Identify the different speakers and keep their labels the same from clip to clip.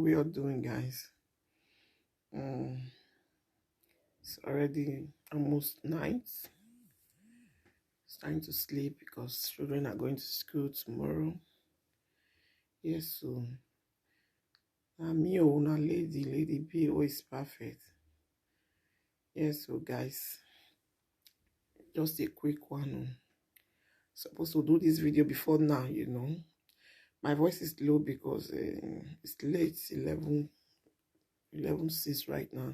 Speaker 1: we are doing, guys? It's already almost night. It's time to sleep because children are going to school tomorrow. Yes, so me una lady B always perfect. Yes, so guys, just a quick one. Supposed to do this video before now, you know. My voice is low because it's late, 11:06 right now.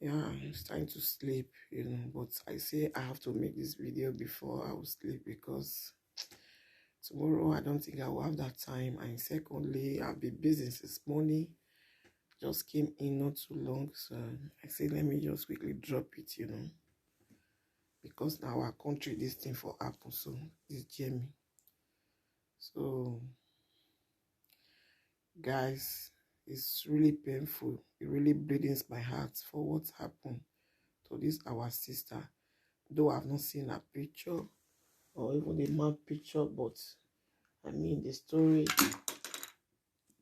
Speaker 1: Yeah, it's time to sleep, you know, but I say I have to make this video before I will sleep because tomorrow I don't think I will have that time, and secondly I'll be busy since morning. Just came in not too long, so I say let me just quickly drop it, you know, because now our country this thing for Apple, so this Jamie. So guys, it's really painful. It really bleeds my heart for what happened to this our sister. Though I've not seen a picture or even the map picture, but I mean the story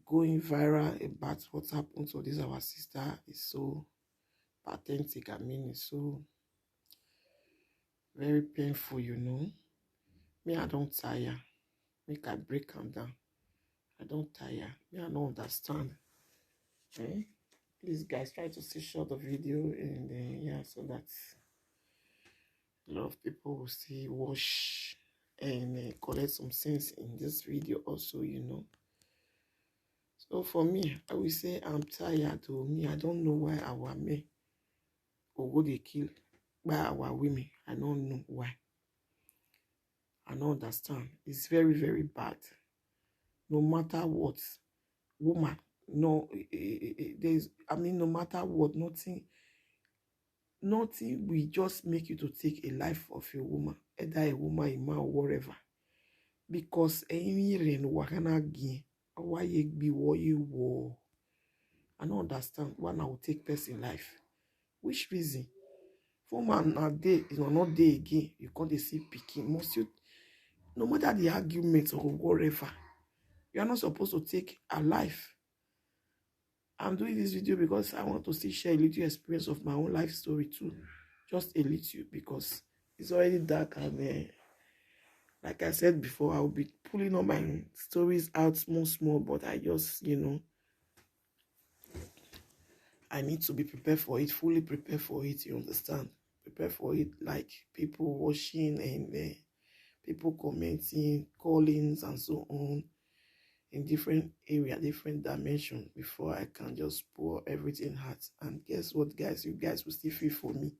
Speaker 1: going viral about what happened to this our sister is so pathetic. I mean, it's so very painful, you know. Me, I don't tire. Make I break them down. I don't tire. Me, I don't understand. Okay? Please, guys, try to see short the video and yeah, so that a lot of people will see, watch, and collect some sense in this video also, you know. So for me, I will say I'm tired. To me, I don't know why our men will go they kill by our women. I don't know why. I don't understand. It's very, very bad. No matter what, woman, no, there's, I mean, no matter what, nothing will just make you to take a life of a woman, either a woman, a man, or whatever. Because any rain, wakana again, why you be what you were. I don't understand why I will take person life. Which reason? For man a day, you know, not day again. You can't see picking. Must you, no matter the argument or whatever, you are not supposed to take a life. I'm doing this video because I want to still share a little experience of my own life story too. Just a little, because it's already dark and like I said before, I will be pulling all my stories out small, but I just, you know, I need to be prepared for it, fully prepared for it, you understand? Prepare for it, like people watching and people commenting, callings and so on in different area, different dimension before I can just pour everything out. And guess what, guys? You guys will still feel for me.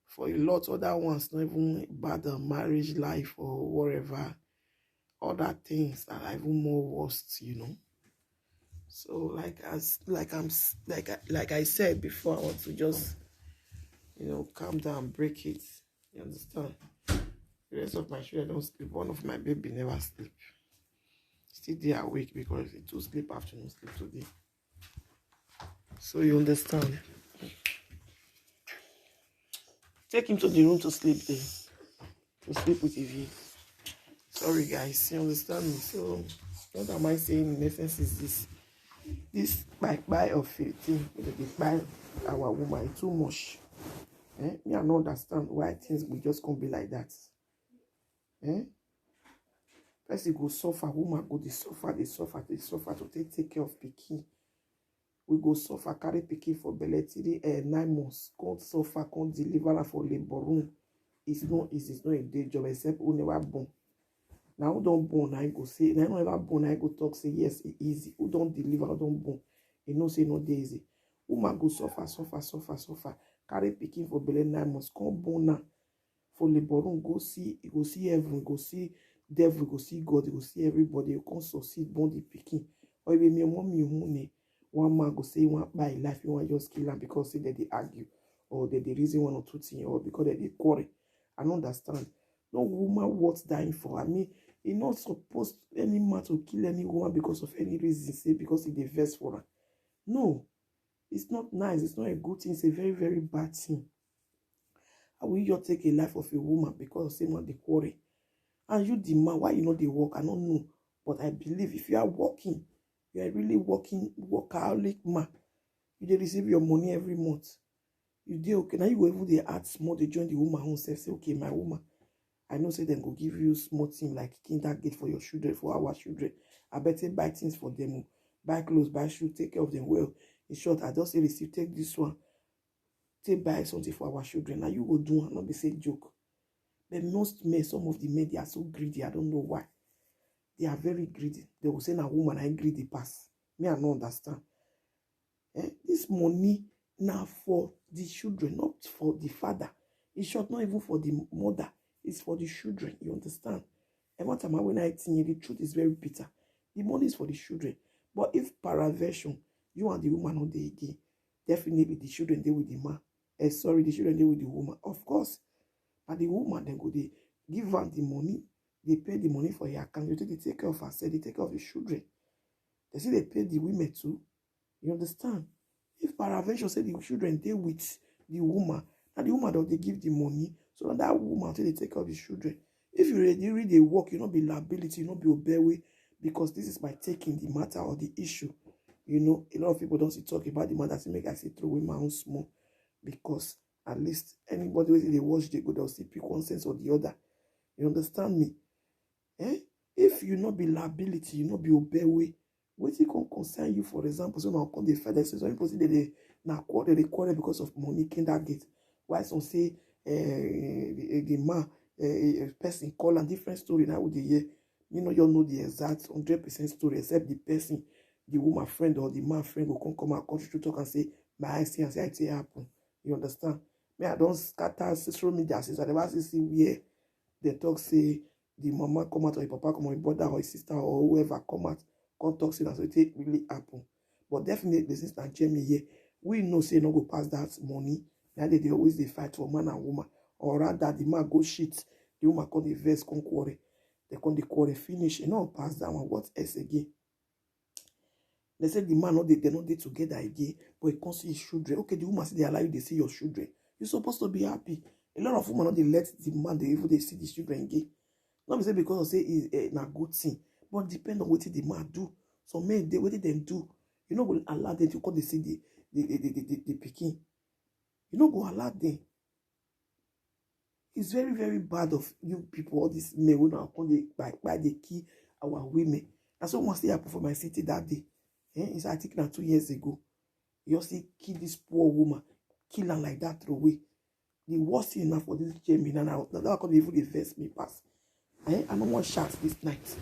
Speaker 1: For a lot other ones, not even about the marriage life or whatever, other things that are even more worst, you know. So like I said before, I want to just, you know, calm down, break it. You understand? The rest of my children don't sleep. One of my baby never sleep. Still they are awake because it will sleep afternoon, sleep today. So you understand? Take him to the room to sleep there. To sleep with Evie. Sorry guys, you understand me? So what am I saying in essence is this buy of a thing, they buy our woman too much. Me, I don't understand why things will just can't be like that. First you go suffer, woman go they suffer to take care of pikin. We go suffer, carry pikin for belle 9 months, can't suffer, can't deliver her for labor room. It's not easy, it's not a day job, except who never born. Now who don't born, I go say, now never born, I go talk, say yes, it easy. Who don't deliver, who don't born, you know, say no easy. Woman go suffer, carry pikin for belle 9 months, can't born now for labor room, go see heaven, go see devil, go see God, go see everybody, you can't succeed, born the pikin. Or even me, mommy, one man go say, you want buy life, you want just kill him because say that they argue, or that they reason one or two things, or because they quarrel. I don't understand. No woman worth dying for. I mean, you're not supposed any man to kill any woman because of any reason, say because he vex for her. No, it's not nice. It's not a good thing. It's a very, very bad thing. How will you take a life of a woman because of same one they quarrel? And you the man, why you know they work? I don't know. But I believe if you are working, You are really working workaholic man. You dey receive your money every month. You dey okay. Now you go even dey add small, they join the woman own self. Say, okay, my woman, I know say them go give you small thing like kindergarten for your children, for our children. I better buy things for them, buy clothes, buy shoes, take care of them well. In short, I just say receive, take this one, take buy something for our children. Now you go do and not be say joke. But most men, some of the men, they are so greedy. I don't know why. They are very greedy. They will say, "Na woman, I greedy pass." Me, I don't understand. This money now for the children, not for the father. In short, not even for the mother. It's for the children. You understand? Every time when I think the truth is very bitter. The money is for the children. But if paraversion, you and the woman on the again, definitely the children they with the man. The children they with the woman. Of course. And the woman then go they give her the money. They pay the money for her account. They take care of herself. They take care of the children. They say they pay the women too. You understand? If paravention say the children they with the woman, and the woman they give the money, so that woman they take care of the children. If you really they work, you not be liability, you not be obey, because this is by taking the matter or the issue. You know, a lot of people don't see talk about the matter to make I say throw away my own small, because at least anybody who they watch they go, they'll see pick one sense or the other. You understand me? If you not be liability, you not be obey, what it can concern you, for example, so now come the FedEx, so people say they quarrel because of money kindergarten. Why some say the man a person call a different story now with the year. You know, you know the exact 100% story, except the person, the woman friend or the man friend will come out country to talk and say, my eyes see and say it happen. You understand? Me, I don't scatter social media since I never see where they talk say the mama come out or the papa come out, his brother or his sister or whoever come out, come talk say that so it really happen. But definitely since that Jamie here, we know say no go pass that money. Now they always they fight for man and woman. Or rather the man go shit, the woman come the verse come quarrel. They come the quarrel finish, you know, pass that one. What else again? They say the man they're not together again, but it comes to his children. Okay, the woman say they allow you, they see your children. You're supposed to be happy. A lot of women they let the man they see the children again. Not be say because of say it's a good thing, but depend on what the man do. So men they what they do, you know, will allow them to come they see the picking. You know, go allow them. It's very, very bad of you people, all these men who now come by the key our women. That's what must happen for my city that day. It's I think now 2 years ago. You see kill this poor woman, kill her like that throw away. The worst thing now for this Jamie now that could even the first me pass. I don't want shots this night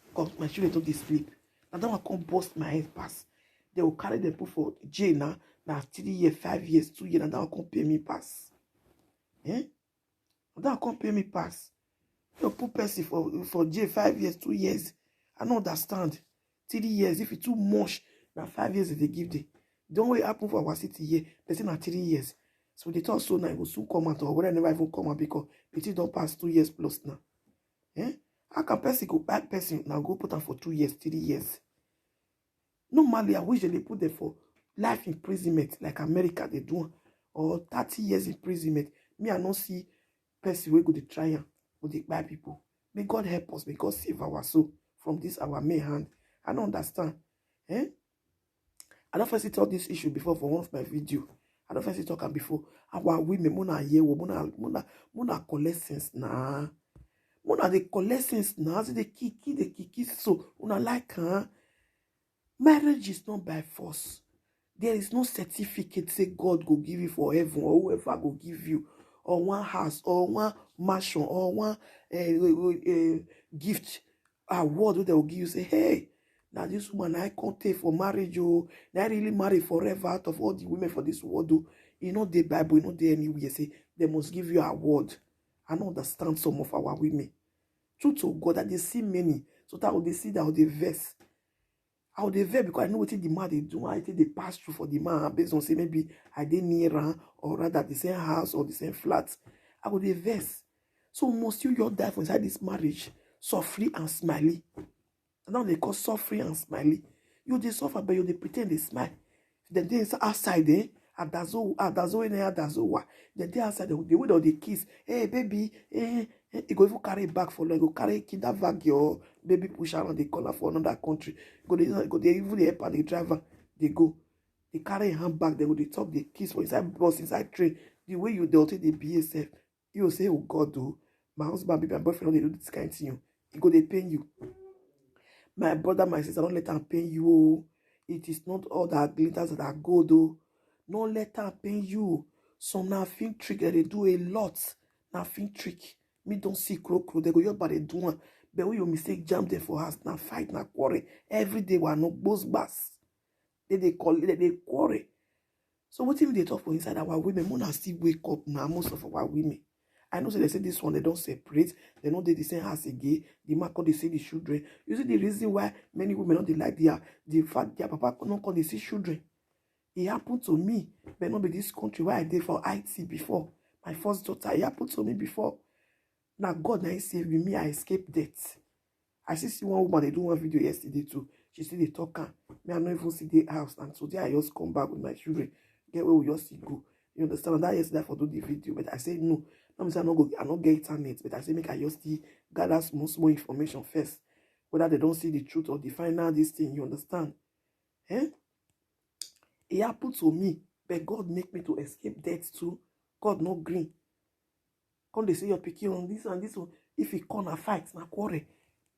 Speaker 1: because my children don't sleep. And that one come bust my head pass. They will carry them put for jail now 3 years, 5 years, 2 years, and that one come pay me pass. And that one come pay me pass. You put person for jail 5 years, 2 years. I don't understand. 3 years, if it's too much, now 5 years they give them. Don't wait happen for our city here. They say now 3 years. So they thought so now it will soon come out, or whether never even come out because it don't pass 2 years plus now. How can person go bad person now go put them for 2 years, 3 years? Normally, I wish they put them for life imprisonment like America they do, or 30 years imprisonment. Me, I don't see person will go to try and go to buy people. May God help us, may God save our soul from this our main hand. I don't understand. I don't first talk this issue before for one of my video. I don't first talk before. Our women, mona here, mona collect sense nah. Mona they collect sense nah. So they kiki so una like marriage is not by force. There is no certificate say God go give you for heaven or whoever go give you, or one house or one mansion or one gift award they will give you. Say, hey, now this woman I can't take for marriage. Oh, I really marry forever out of all the women for this world. Oh, you know the Bible, you know the anywhere say they must give you an award. I don't understand some of our women. True to God that they see many, so that they see that they verse. How they vex because I know what the man they do. I think they pass through for the man based on say maybe I did near her or rather the same house or the same flat. I would vex. So must you die for inside this marriage, suffering and smiley. And now they call suffering and smiley. You they suffer, but you they pretend they smile. Then they outside there. Adazo, then they outside the way they kiss. Hey baby, You go even carry back for long. You go carry that bag your baby push around the corner for another country. Go they even help and the driver. They go. They carry a handbag. They go they talk. They kiss for inside bus, inside train. The way you don't take the BSF, you will say, oh God, though, my husband, baby, my boyfriend, they do this kind of thing. You go they pain you. My brother, my sister, don't let them pain you. Oh. It is not all that glitters that are gold, though. Don't let them pain you. Some nothing trick that they do a lot. Nothing trick. Me don't see crow. They go, but they do one. But when you mistake jam them for us, now fight, now quarrel. Every day we are no boss bass. They call it, they quarrel. So what if they talk for inside our women? Mona still wake up now, most of our women. I know so they say this one, they don't separate. They know they the same as a gay. The man call they see the children. You see the reason why many women don't they like the fact their papa not call they see children. It happened to me, but not be this country where I did for IT before. My first daughter, it happened to me before. Now God now saved me, I escaped death. I see one woman, they do one video yesterday too. She said they talk me, I not even see the house. And today I just come back with my children. Get where we just go. You understand? And that yesterday for do the video, but I said no. Not say I not get internet, but I say make I just gather small information first. Whether they don't see the truth or the final this thing, you understand? Eh? It happened to me, but God make me to escape death too. God no green. Come they say you're picking on this and this one. If he come a fight, na quarrel.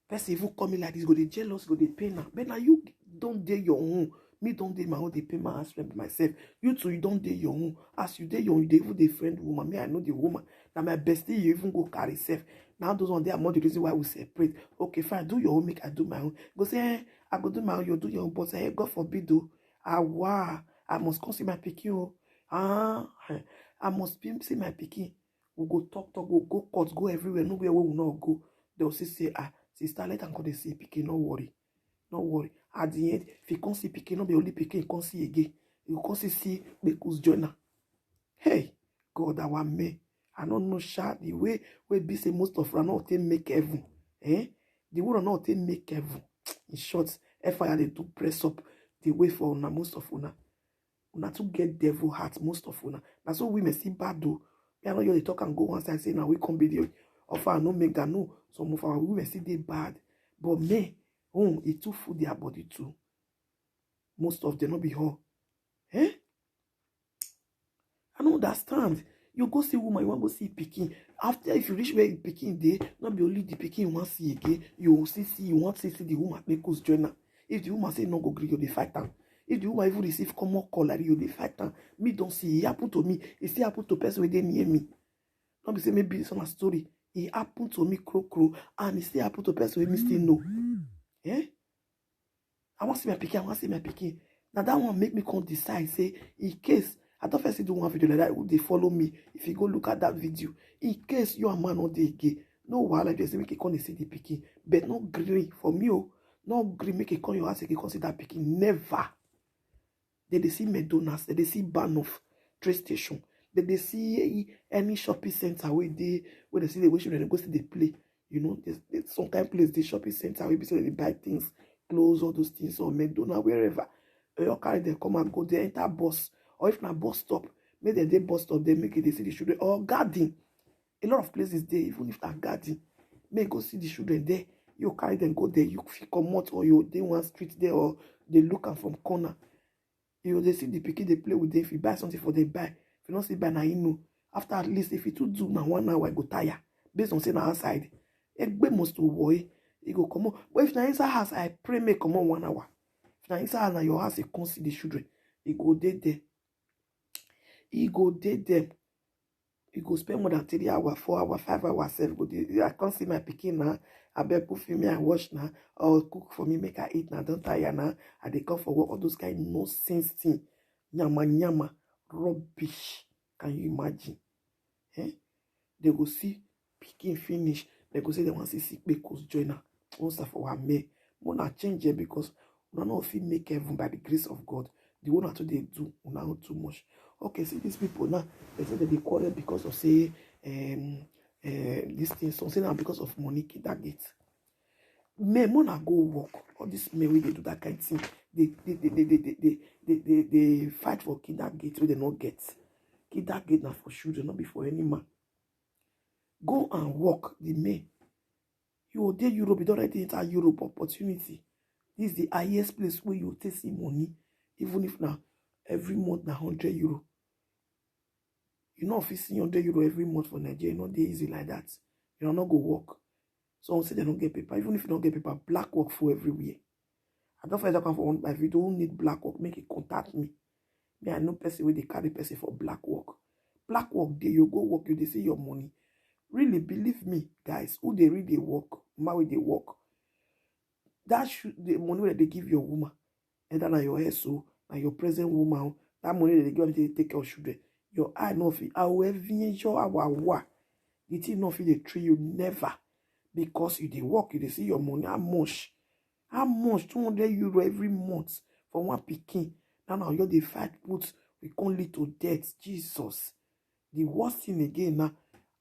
Speaker 1: Person even come in like this, go they jealous, go they pain now. But now you don't dare your own. Me don't dare my own, they pay my husband myself. You too, you don't dare your own. As you dare your own, they even the friend woman. Me, I know the woman. Now my bestie, you even go carry self. Now those one, they are more the reason why we separate. Okay, fine, do your own, make I do my own. Go say, I go do my own, you do your own. But say, God forbid, though. Wow, I must come see my pikin. I must see my pikin. We go talk, we go court, go everywhere. Nowhere we will not go. They'll say, sister, let them go to see pikin. No worry. No worry. At the end, if you can't see pikin, not be only pikin, you can't see again. You can't see Beku's joiner. Hey, God, our man. I don't know, the way we be say most of us not make heaven. The way not make heaven. In short, fire they do press up the way for una most of una. Una to get devil heart most of una. That's why we may see bad though. I know you talk and go one side say now we come be the offer no make that no. Some of our women see they bad. But me, it too food their body too. Most of them not be all. I don't understand. You go see woman, you want to go see pikin. After if you reach where the pikin dey, not be only the pikin you want see again. You will see you want to see the woman make us join her. If the woman say no go gree, you dey fight am. If the woman even receive common call like you dey fight am. Me don't see it happen to me. It still happen to person wey dey near me. Don't be say maybe it's on a story. It happened to me crow and it still happen to person wey me still know. I want to see my pikin. Now that one make me come decide, say, in case, I don't first do one video like that, they follow me. If you go look at that video, in case you are man or they gay, no while I just make it come see the pikin. But not green for me, not green make it come your house, you can see that pikin. Never. They see McDonald's, they see Banoff train station, they see any shopping center where they see the way they go see the play. You know, there's some kind of place, the shopping center where they buy things, clothes, all those things, or McDonald's, wherever. You carry them, come and go, they enter bus. Or if not bus stop, maybe they bus stop, they make it, they see the children. Or garden. A lot of places there, even if that garden, may go see the children there. You carry them, go there, you come out, or you they one street there, or they look at from corner. They see the pikin, they play with them. If you buy something for them, buy. If you don't see buy, now you know. After at least, if you do now 1 hour, I go tire. Based on saying outside. Egbe must to worry. You go come on. But if na inside house, I pray make come on 1 hour. If na inside house, your house, you can't see the children. You go there. You go there. You go spend more than 3 hours, 4 hours, 5 hours, 7 go there. I can't see my pikin now. I bet cook for me and wash now. Or cook for me, make I eat now. Don't tire now. I they come for work. All those kind no sense thing. Nyama. Rubbish. Can you imagine? They go see pikin finish. They go say they want to see Beku's joiner. Once for our me. Wanna change it because we don't know if we make heaven by the grace of God. The one that they do, we not too much. Okay, see these people now. They say that they quarrel because of say this thing. So say now because of money, that gate. Men wanna go work. All this men we they do that kind of thing. They fight for kid that gate where they not get. Kid that gate now for children, not before any man. Go and work, the men. You will dey Europe, you don't already enter Europe opportunity. This is the highest place where you take see money, even if now every month na 100 euro. You know if you see 100 euro every month for Nigeria, not dey easy like that. You not go work. Someone say they don't get paper. Even if you don't get paper, black work for everywhere. I don't find that for one. If you don't need black work, make it contact me. Me, I know person where they carry person for black work. Black work, they you go work, you they see your money. Really, believe me, guys, who they really work, how they work. That should the money that they give your woman, and then your hair so, and your present woman, that money that they give to take care of children. Your eye no fit. However, your the thing no fit they treat you never. Because you they work, you they see your money. How much? How much? 200 euro every month for one pikin. Now you're the fight put, we can't lead to death. Jesus. The worst thing again now,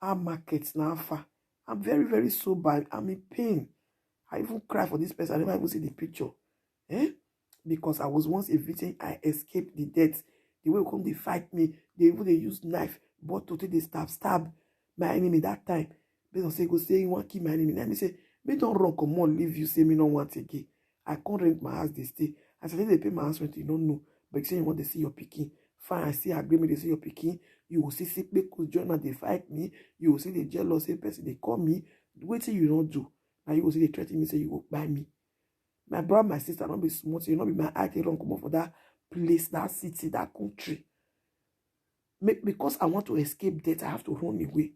Speaker 1: our markets now far. I'm very, very sober. I'm in pain. I even cry for this person. I never even see the picture. Because I was once a victim. I escaped the death. The way come they fight me, they use knife, but to take the stab my enemy that time. Based on say go say you want to kill my enemy. Let me say, me don't run, come on, leave you, say me no want again. I can't rent my house, they stay. I said they pay my house rent, you don't know. But you say you want to see your picking. Fine, I see agreement, they see your picking. You will see sick people join and they fight me. You will see the jealous person, they call me. Wait till you don't do. Now you will see they threaten me, say you will buy me. My brother, my sister, not be smart, you not be my eye, they don't come up for that place, that city, that country. Because I want to escape death, I have to run away.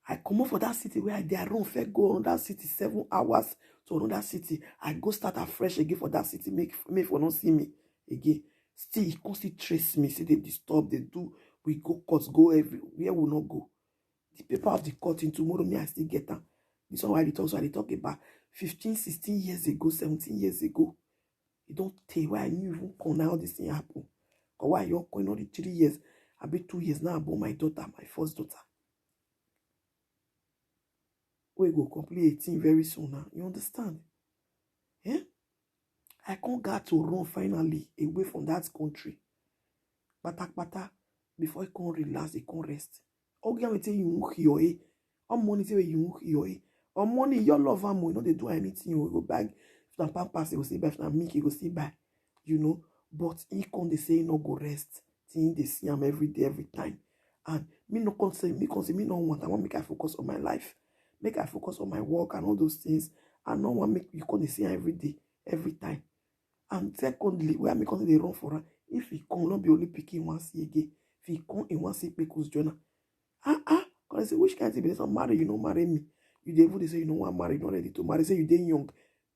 Speaker 1: I come up for that city where I run fair go on that city 7 hours to another city. I go start afresh again for that city, make for not see me again. Still, he can't still trace me. See, they disturb, they do. We go court, go everywhere. We not go. The paper of the court in tomorrow, me I still get them. This one why they talk. So I talk about 15, 16 years ago, 17 years ago. You don't tell why I knew even come now this thing happen. Because why you're going on the 3 years? I be 2 years now about my daughter, my first daughter. We go complete 18 very soon now. You understand? Yeah? I can't get to run finally away from that country. Bata, before you can relax, you can rest. Okay, I'm tell you your on money say you your on money your love am you know they do anything you go bag if na pampers you go see buy if na milk you go see buy, you know. But he can't they say no go rest till they see him every day, every time. And me no can say me no want. I want make I focus on my life. Make I focus on my work and all those things. And no one make you come see every day, every time. And secondly, where me come they run for her. If he come, not be only picking one see again. If he come in one see Peku's journal. Because I say, which kind of be some marry, you know, marry me. You they say, you know, I'm married, not ready to marry. Say you they young.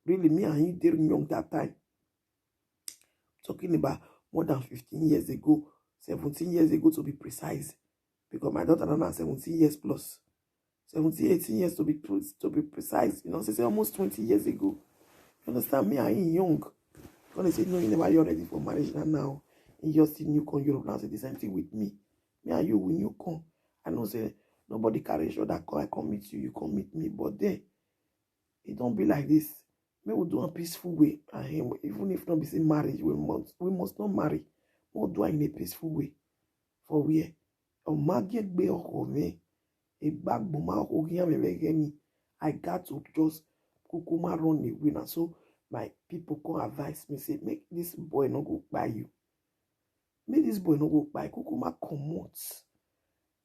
Speaker 1: Really, me and you they young that time. Talking about more than 15 years ago, 17 years ago to be precise. Because my daughter now 17 years plus. 17, 18 years to be precise. You know, say almost 20 years ago. You understand? Me, I ain't young. When they say, no, you never you're ready for marriage now. You just see new con Europe now. Say the same thing with me. Me and you, we new con. I know say nobody carry show that call. I come meet you, you come meet me. But then, it don't be like this. We will do a peaceful way. And even if not be say marriage, we must not marry. We'll do it in a peaceful way. For where? I got to just kukuma run away now. So my people can advise me, say, make this boy not go by you. Make this boy not go by kukuma come out.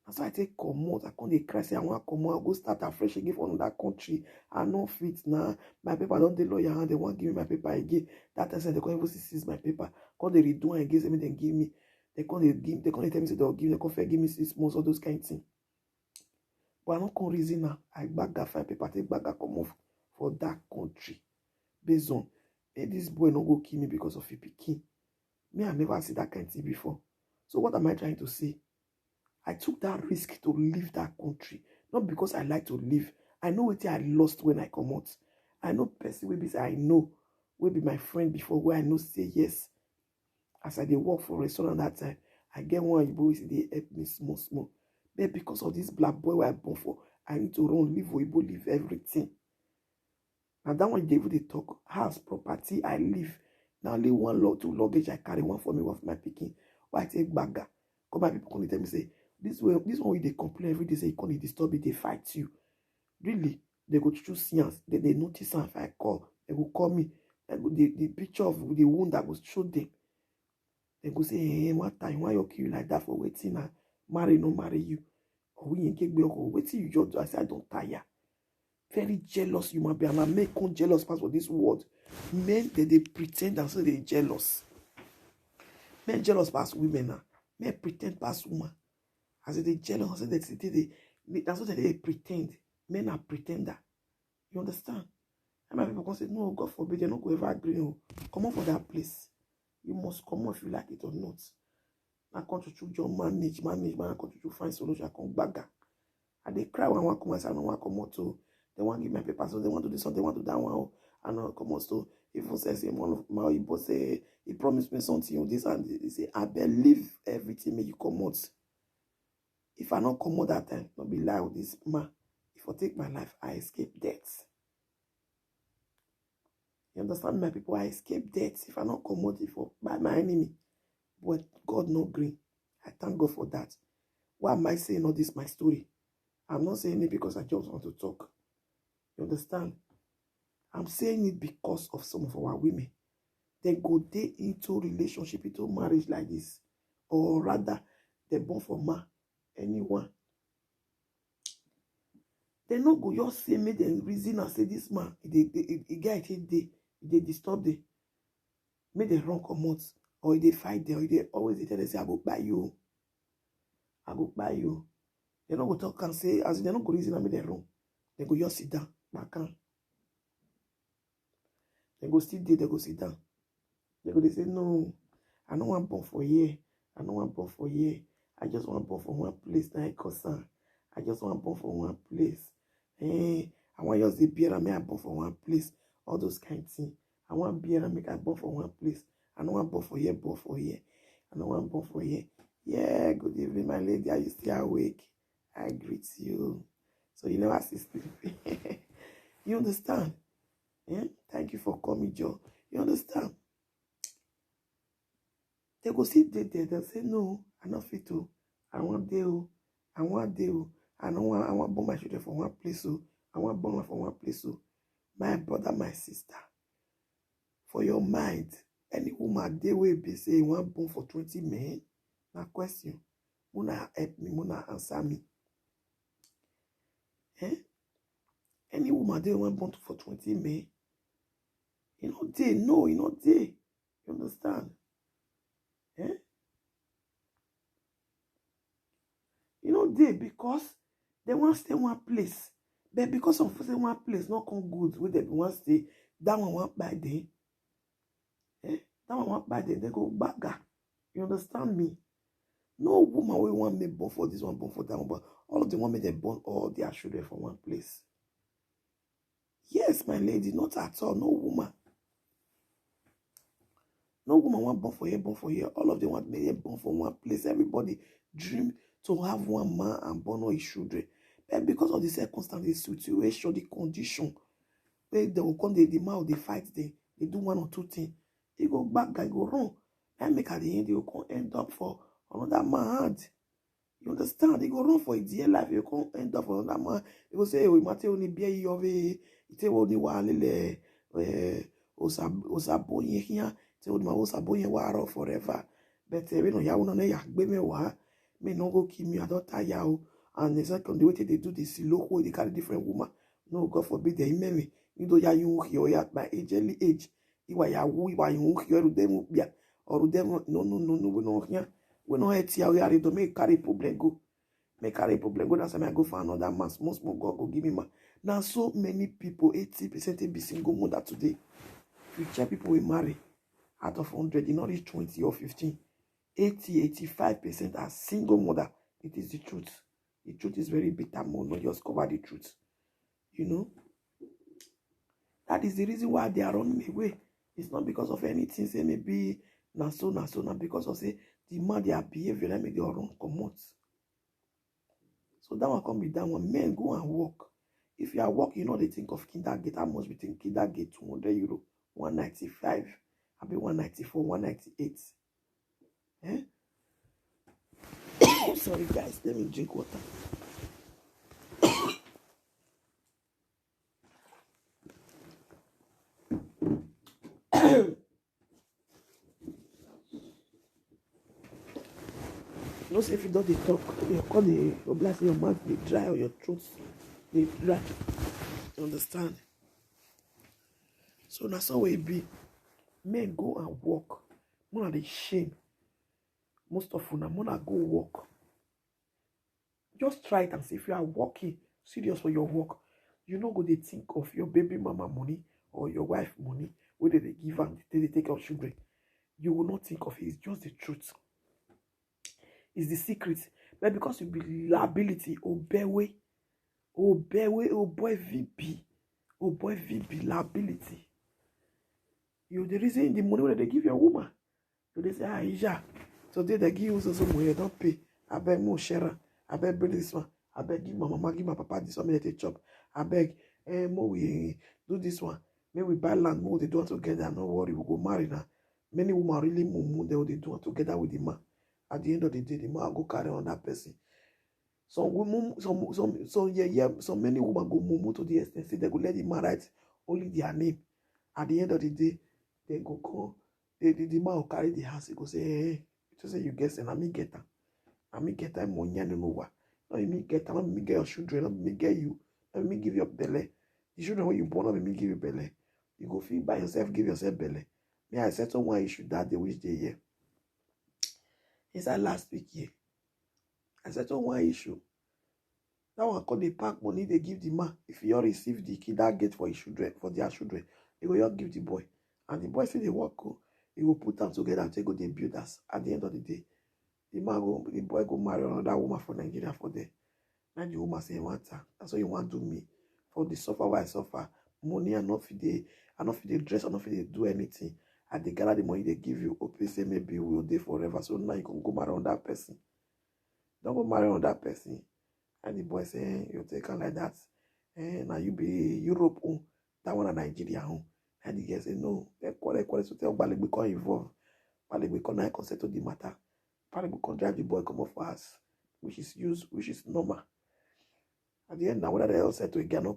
Speaker 1: That's why I take come out. I can't dey cry say I want to come out. I go start afresh again for another country. I not fit now. My paper don't the lawyer and they won't give me my paper again. That time they can't even seize my paper. Can't they redo and against me then give me. They can't tell me say they'll give me. They can't give me 6 months or those kind of things. But I don't come reason now. I back that fine paper, take back that come off for that country. Based on, hey, this boy not go kill me because of a pikin. Me, I never see that kind of thing before. So what am I trying to say? I took that risk to leave that country. Not because I like to live. I know what I lost when I come out. I know person will be say I know will be my friend before where I know say yes. As I dey work for a restaurant that time, I get one Igbo they help me small. But because of this black boy where I born for, I need to run, leave Igbo, leave everything. And that one they talk house, property, I live. Now only 1 2 luggage I carry, one for me, one for my picking. Why I take bagger? Because my people come tell me say, This one they complain every day, say you can't disturb it, they fight you. Really, they go choose science. They notice if I call, they will call me. The picture of the wound that was show them. They go say, hey, what time? Why you kill you like that for waiting? Marry, no marry you. Or we ain't get waiting you just do. I say I don't tire. Very jealous human being. And I make con jealous pass for this world. Men they pretend and say they jealous. Men jealous past women now. Men pretend past woman. I say they jealous. I say that's what they pretend. Men are pretender. You understand? And my people can say, no, God forbid, they're not going to ever agree. No. Come on for that place. You must come on if you like it or not. I come to choose your manage. I come to find solution. I come back. And they cry when I want to come and say, I don't want to come out to. They want to give my paper, so they want to do something, they want to do that one. I know come out to. If you say, one of my boss say, he promised me something, this and he say, I believe everything may you come out. If I not come out that time, don't be lie with this man. If I take my life, I escape death. You understand, my people? I escape death if I not come out by my enemy. But God no green. I thank God for that. Why am I saying all this, my story? I'm not saying it because I just want to talk. You understand? I'm saying it because of some of our women. They go into relationship, into marriage like this. Or rather, they born for man, anyone. They no go just say, make them reason and say, this man, the guy, they disturb them. Make them run come out. Or they fight them. Or they always tell them, say, I go buy you. I go buy you. They no go talk and say, as they no go reason and make them run. They go just sit down. Back on. They go still there, they go sit down. They go, they say, no, I don't want born for here. I don't want born for here. I just want born for one place. Now I just want born for one place. I want just the beer and make I born for one place. All those kind of things. I want beer and make I born for one place. I don't want born for here, born for here. I don't want born for here. Yeah, good evening, my lady. Are you still awake? I greet you. So you never see sleeping. You understand? Yeah? Thank you for coming, Joe. You understand? They go sit there, they'll say, no, I'm not fit to. I want deal. I want deal. I want born my children for one place. So I want born for one place. So my brother, my sister. For your mind, any woman they will be saying one born for 20 men. Now question. Muna help me, Muna answer me. Any woman they want born for 20 men. You know they no, you know they. You understand? You know they because they want to stay one place. But because of stay one place, not come good with they want to stay, that one want by day. That one want by day, they go back. You understand me? No woman will want me born for this one, born for that one, but all of them want me they born all their children from one place. Yes, my lady, not at all. No woman. No woman want born for here, born for here. All of them want me born for one place. Everybody dream to have one man and born all his children. But because of the circumstances, the situation, the condition, they will come, the man, they fight, they do one or two things. They go back, guy go wrong. And make at the end, they will come end up for another man. You understand? They go run for a dear life. You can't end up for another man. They go say, we might only be a of a, it's only one osaboye here. It's only my osaboye war forever. But we know ya won't ya be me wa. Me no go kill me. I don't tire. And the second, the way they do this, local, they carry different woman. No, God forbid, they me. You know, ya you here at my age, early age. You are ya woo, you are you here to them, or them, no, we know here. We know it's here, we are to make carry problem go. Make carry problem go. That's why I go for another man. Small God go give me man. Now, so many people, 80% be single mother today. If you check people we marry, out of 100, you not reach 20 or 15. 85% are single mother. It is the truth. The truth is very bitter, more not just cover the truth. You know? That is the reason why they are running away. It's not because of anything, say maybe not because of say the man their behavior that make they run come out. So that one can be that one. Men go and work. If you are working, you know they think of Kindergate. How much we think Kindergate? €200, 195, I'll be 194, 198. Sorry, guys. Let me drink water. No say if you don't talk, you call your blast your mouth be dry or your throat be dry. You understand? So that's how it be. Men go and walk. More than shame. Most of you now, more go walk. Just try it and see if you are walking serious for your work. You no go dey think of your baby mama money or your wife money where they give and they take care of children. You will not think of it. It's just the truth. It's the secret. But because you be liability, obewe, oh boy VP, liability. You the reason the money where they give your woman. So they say, Isha, today they give you some money, don't pay. I beg more share. I beg bring this one. I beg give my mama, give my papa this one, may they chop. I beg, more we do this one. May we buy land, more they do it together. No worry, we go marry now. Many women really move, they do it together with the man. At the end of the day, the man will go carry on that person. Some women, some many women go move to the extent say they go let the man write only their name. At the end of the day, they go come. The man will carry the house. He go say, hey, just say you guess, and I me get them. I me get them money and no what. Not me get them. Not me get your children. Not me get you. Not me give you belly. The children when you born, not me give you belly. You go feed by yourself, give yourself belly. Me I settle one issue that they wish they hear. Is that last week here? I settle one issue. That one called the pack money they give the man. If you receive the kid that get for his children, for their children, they go just give the boy. And the boy say they work go. He will put them together and take go they build us. At the end of the day, the boy go marry another woman from Nigeria for them. Now the woman say, that's what you want to do me. For the suffer why I suffer. Money and not for the dress, and not for the do anything. At the gather the money they give you, okay, say maybe we will do forever. So now you can go marry on that person. Don't go marry on that person. And the boy say, you take her like that. Now you be Europe home. That one a Nigeria home. And the guy say, no, they call so tell Bali become involved. Bali become now settle the matter. Bali become drive the boy come off for us, which is normal. At the end, now whether they all said to a Ghana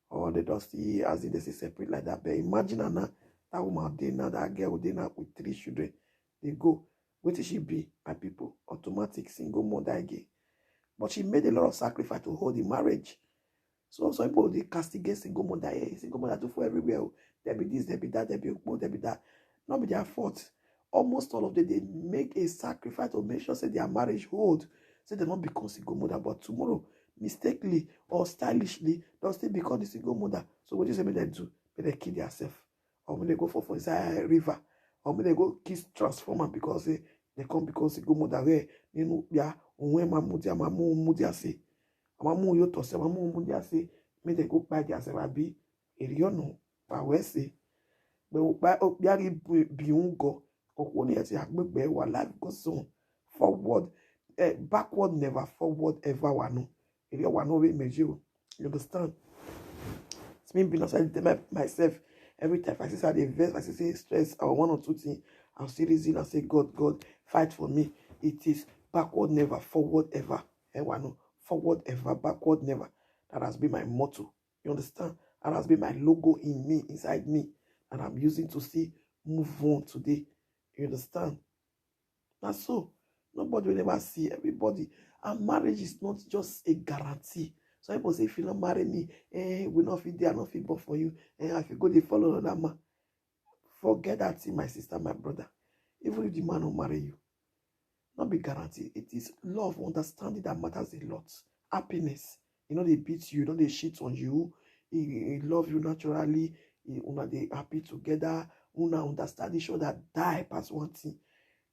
Speaker 1: or they just see as if they say separate like that. But imagine now that woman they now that girl they now with 3 children. They go. What did she be, my people? Automatic single mother again. But she made a lot of sacrifice to hold the marriage. So some people they castigate single mother. Hey, single mother do for everywhere. There be this, there be that, there be that. Not be their fault. Almost all of them they make a sacrifice to make sure say their marriage hold. So they not become single mother. But tomorrow, mistakenly or stylishly, they'll still become the single mother. So what do you say me they do? May they kill themselves. Or may they go for inside river. Or may they go kiss transformer because they come because single mother where you know yeah. When mamu say, mamu yo to say, mamu mudia say, may they go buy their self be eriono, but we say, but buy up yari biungo, or one year to have be wa life goes on forward, backward never, forward ever wano. Erio wano we measure. You understand? It's me being outside myself every time I see the verse, I say stress or 1 or 2 things, I'll still reason and say, God, fight for me. It is backward never, forward ever. Forward ever, backward never. That has been my motto. You understand? That has been my logo in me, inside me. And I'm using to see move on today. You understand? That's so. Nobody will ever see everybody. And marriage is not just a guarantee. Some people say, if you don't marry me, we not fit there, not fit but for you. If you go, they follow another man. Forget that thing, my sister, my brother. Even if the man will marry you, not be guaranteed. It is love, understanding that matters a lot. Happiness. You know they beat you, they shit on you. He love you naturally. They happy together. Understand each other. Die past one thing.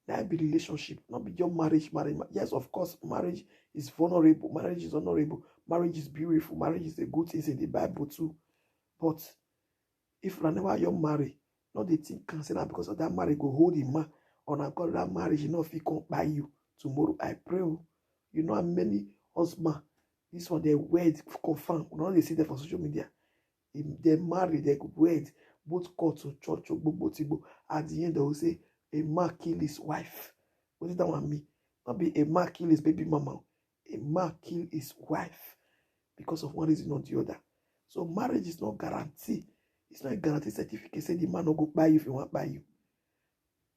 Speaker 1: That be relationship. Not be your marriage. Yes, of course, marriage is vulnerable. Marriage is honorable. Marriage is beautiful. Marriage is a good thing in the Bible too. But if whenever you're married, not the thing cancel because of that marriage go hold him man. On account of that marriage, you know if he come by you tomorrow. I pray you know how many husbands this one they wed confirm. You know they see them for social media. If they marry, they wed both court to church or both. At the end they will say a man kill his wife. What is that one mean? Not be a man kill his baby mama. A man kill his wife because of one reason or the other. So marriage is not guarantee. It's not a guarantee certificate. Say the man will go buy you if he want buy you.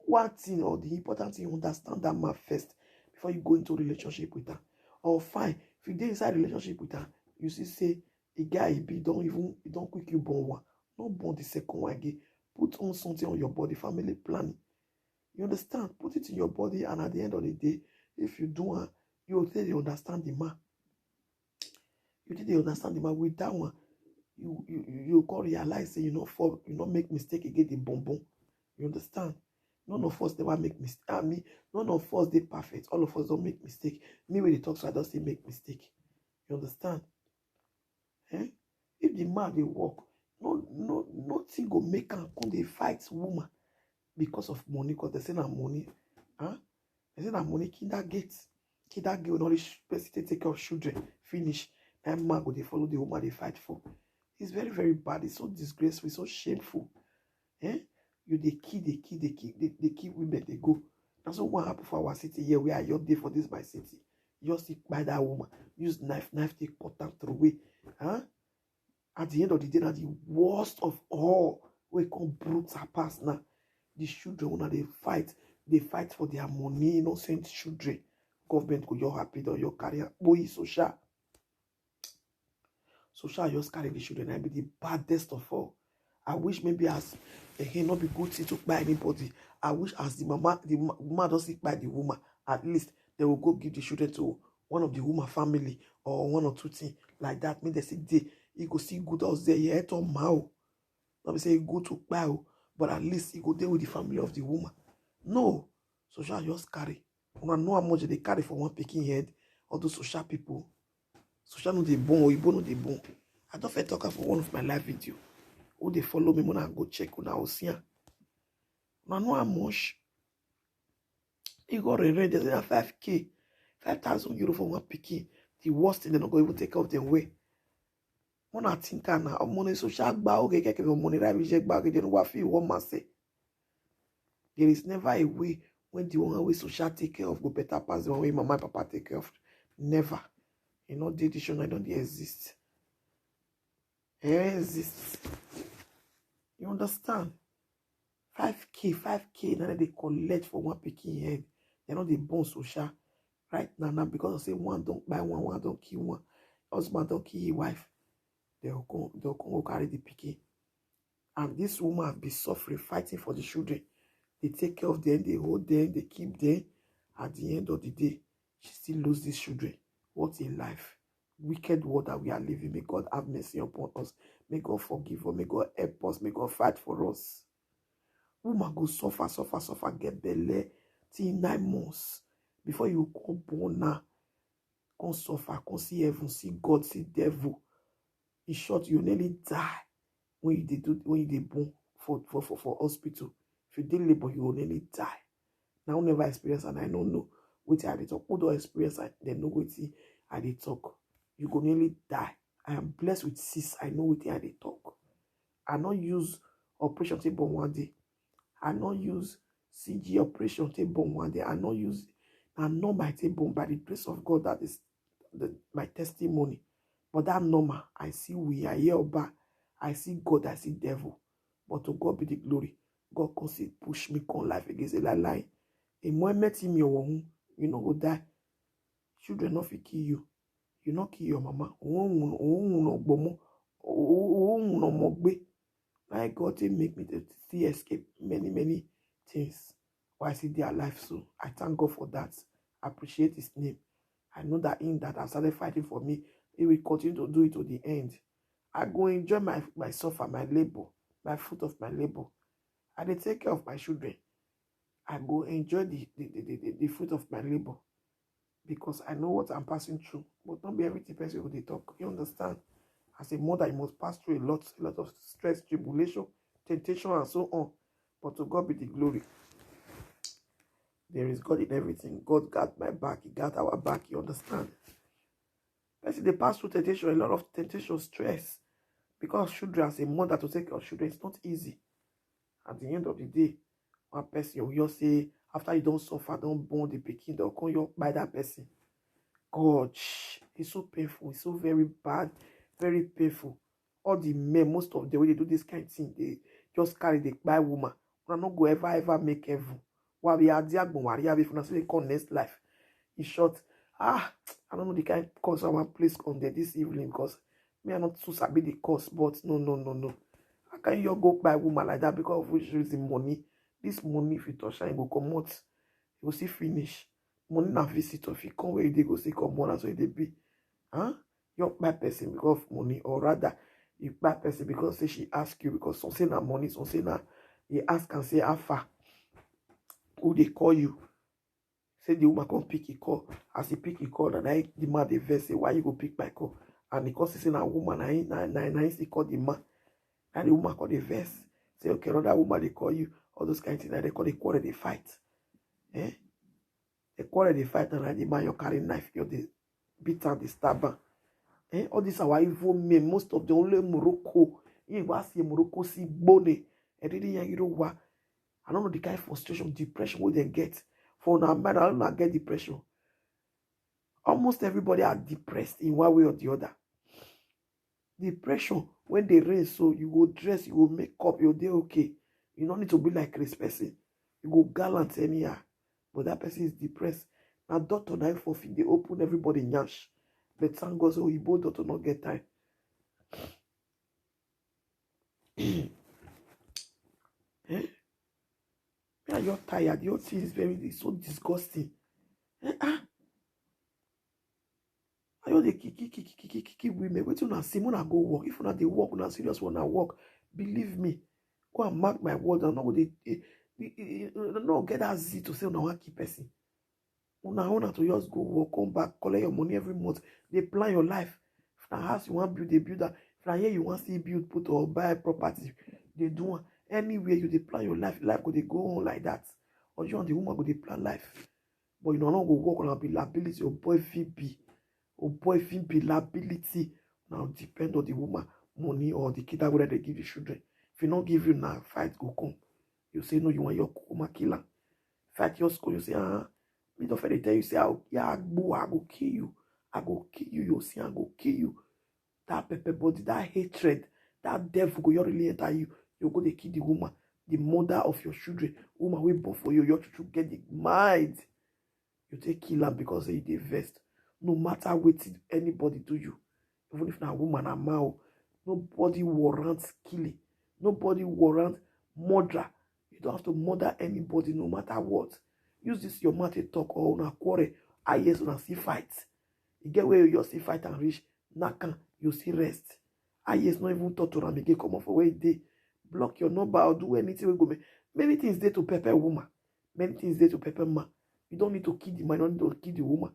Speaker 1: One thing or the important thing, understand that man first before you go into a relationship with her. Or fine, if you dey inside relationship with her, you see say a guy he don't quick you born one. Not born the second one again. Put on something on your body, family planning. You understand? Put it in your body, and at the end of the day, if you do it, you will tell you understand the man. You did understand the man with that one. You can realize say you not make mistake again the bonbon. You understand? None of us never make mistake. I mean, none of us they perfect. All of us don't make mistake. Me when they talk, so I don't say make mistake. You understand? Eh? If the man they walk, nothing go make am come they fight woman because of money, because they say na money. Huh? They say na money kinder girl knowledge person take care of children. Finish. That man go they follow the woman they fight for. It's very, very bad. It's so disgraceful, it's so shameful. Eh? You they kill women, they go. That's what happened for our city here. We are your day for this my city. Just by that woman. Use knife, they cut them through way. Huh? At the end of the day, now the worst of all, we come brutal past now. The children when they fight for their money, innocent children. Government go your happy or your career. Boy, social just carry the children and be the baddest of all. I wish maybe as not be good thing to buy anybody. I wish as the woman doesn't buy the woman, at least they will go give the children to one of the woman family or one or two things like that. Maybe they say you go see good house there, yeah, to mao. Not be say go to buy, but at least you go there with the family of the woman. No, social just carry. Una know how much they carry for one picking head. All those social people. Social no dey born or Igbo no dey born. I don't fit talk for one of my live video. Who they follow me when I go check on our Osia. Una know how much. You got a rent, there's 5K, 5,000 euro for one picking. The worst thing they're not going to even take out their way. When I think now, money social gba okay, get money right, we check back again. What feel one man say? There is never a way when the one way social take care of go better pass the one way mama and papa take care of. Never. You know, the edition I don't exist. It exists. You understand? 5K, now they collect for one picking head. They're not the born social right now because I say one don't buy one don't kill one. Husband don't kill his wife. They'll come carry the picking. And this woman have been suffering, fighting for the children. They take care of them, they hold them, they keep them. At the end of the day, she still loses these children. What a life. Wicked world that we are living. May God have mercy upon us. May God forgive us. May God help us. May God fight for us. Woman go suffer, get belly till 9 months. Before you come born now, come suffer, come see heaven, see God, see devil. In short, you nearly die when you born for hospital. If you did labor, you will nearly die. Now never experience and I don't know what I did talk. Who don't experience and they know what I did talk. You go nearly die. I am blessed with sis. I know what I did talk. I not use operation table one day. I not use CG operation table one day. I not my table by the grace of God. That is my testimony. But that normal, I see I hear about, I see God, I see devil. But to God be the glory. God can see push me con life against a lie. A moment in your womb, you know go die. Children not fit kill you. You not kill your mama. My God, they make me to see escape many things. Why I see their life so. I thank God for that. I appreciate his name. I know that in that I've started fighting for me. He will continue to do it to the end. I go enjoy my suffer, my labor, my fruit of my labor. I dey take care of my children. I go enjoy the fruit of my labor because I know what I'm passing through. But not be everything person will they talk. You understand? As a mother, you must pass through a lot of stress, tribulation, temptation, and so on. But to God be the glory. There is God in everything. God got my back. He got our back. You understand? Person they pass through temptation, a lot of temptation, stress. Because children, as a mother, to take care of children, it's not easy. At the end of the day, one person will just say, After you don't suffer, don't born the pikin, they'll come you by that person. God, it's so painful. It's so very bad, very painful. All the men, most of the way they do this kind of thing, they just carry the by woman. We're not go ever make heaven. While we are there, we have if they call next life. In short, I don't know the kind of course I want place on there this evening because me are not too sabi the course, but no. How can you go buy woman like that because of which reason money? This money, if you touch and go come out, you will see finish. Money na visitor. If you come where they go see come on, so they be. Huh? You buy person because of money, or rather, you buy person because say she ask you because some say na money, some say na you ask and say how far. Who they call you? Say the woman come pick a call. As he pick a call, and I the man they vex say why you go pick my call? And because he say na woman, I see call the man. And the woman call the verse. Say, okay, another woman they call you. All those kind of things. And they call the quarrel, they fight. Eh? They quarrel, they fight. And the man, you carry knife. You the beat and the stabber. Eh? All these are why evil men. Most of the only Morocco. You was see Morocco see bone. And then you know what? I don't know the kind of frustration, depression what they get. For now, man, I don't know get depression. Almost everybody are depressed in one way or the other. Depression, when they rain, so you go dress, you go make up, you're there okay. You don't need to be like Chris person. You go gallant anyhow. But that person is depressed. Now, doctor now for they open everybody nyash. But thank God, so Igbo doctor not get time. Eh? Yeah, you're tired. Your thing is it's so disgusting. I know they kiki women. Wait till I see when I go work. If not they work, when I serious when I work, believe me. Go and mark my words. I'm not going to no get that Z to say no one keep person. Una to just go work, come back, collect your money every month. They plan your life. If na house you want build, they build that. If na here you want see build, put or buy property, they do anywhere you they plan your life. Life go they go on like that. Or you and the woman go they plan life. But you know not go work on a liability or boy VB. Or boy be liability. Now depend on the woman money or the kid that whether they give the children. If you not give you now, fight go come. You say no, you want your kukuma killer. Fight your school, you say me don't tell you say I go kill you. I go kill you. You see I go kill you. That pepper body, that hatred, that devil go really enter you. You go to kill the woman, the mother of your children. Woman will born for you. Your children get the mind. You take kill her because they vest. No matter what anybody do you, even if na woman or man, nobody warrants killing. Nobody warrants murder. You don't have to murder anybody no matter what. Use this your mouth to talk or on a quarrel. Yes, on a see fight. You get where you see fight and reach. Nakan, you see rest. Yes, not even talk to them again. Come off where they block your number or do anything. Will go. Many things there to pepper woman. Many things there to pepper man. You don't need to kill the man. You don't need to kill the woman.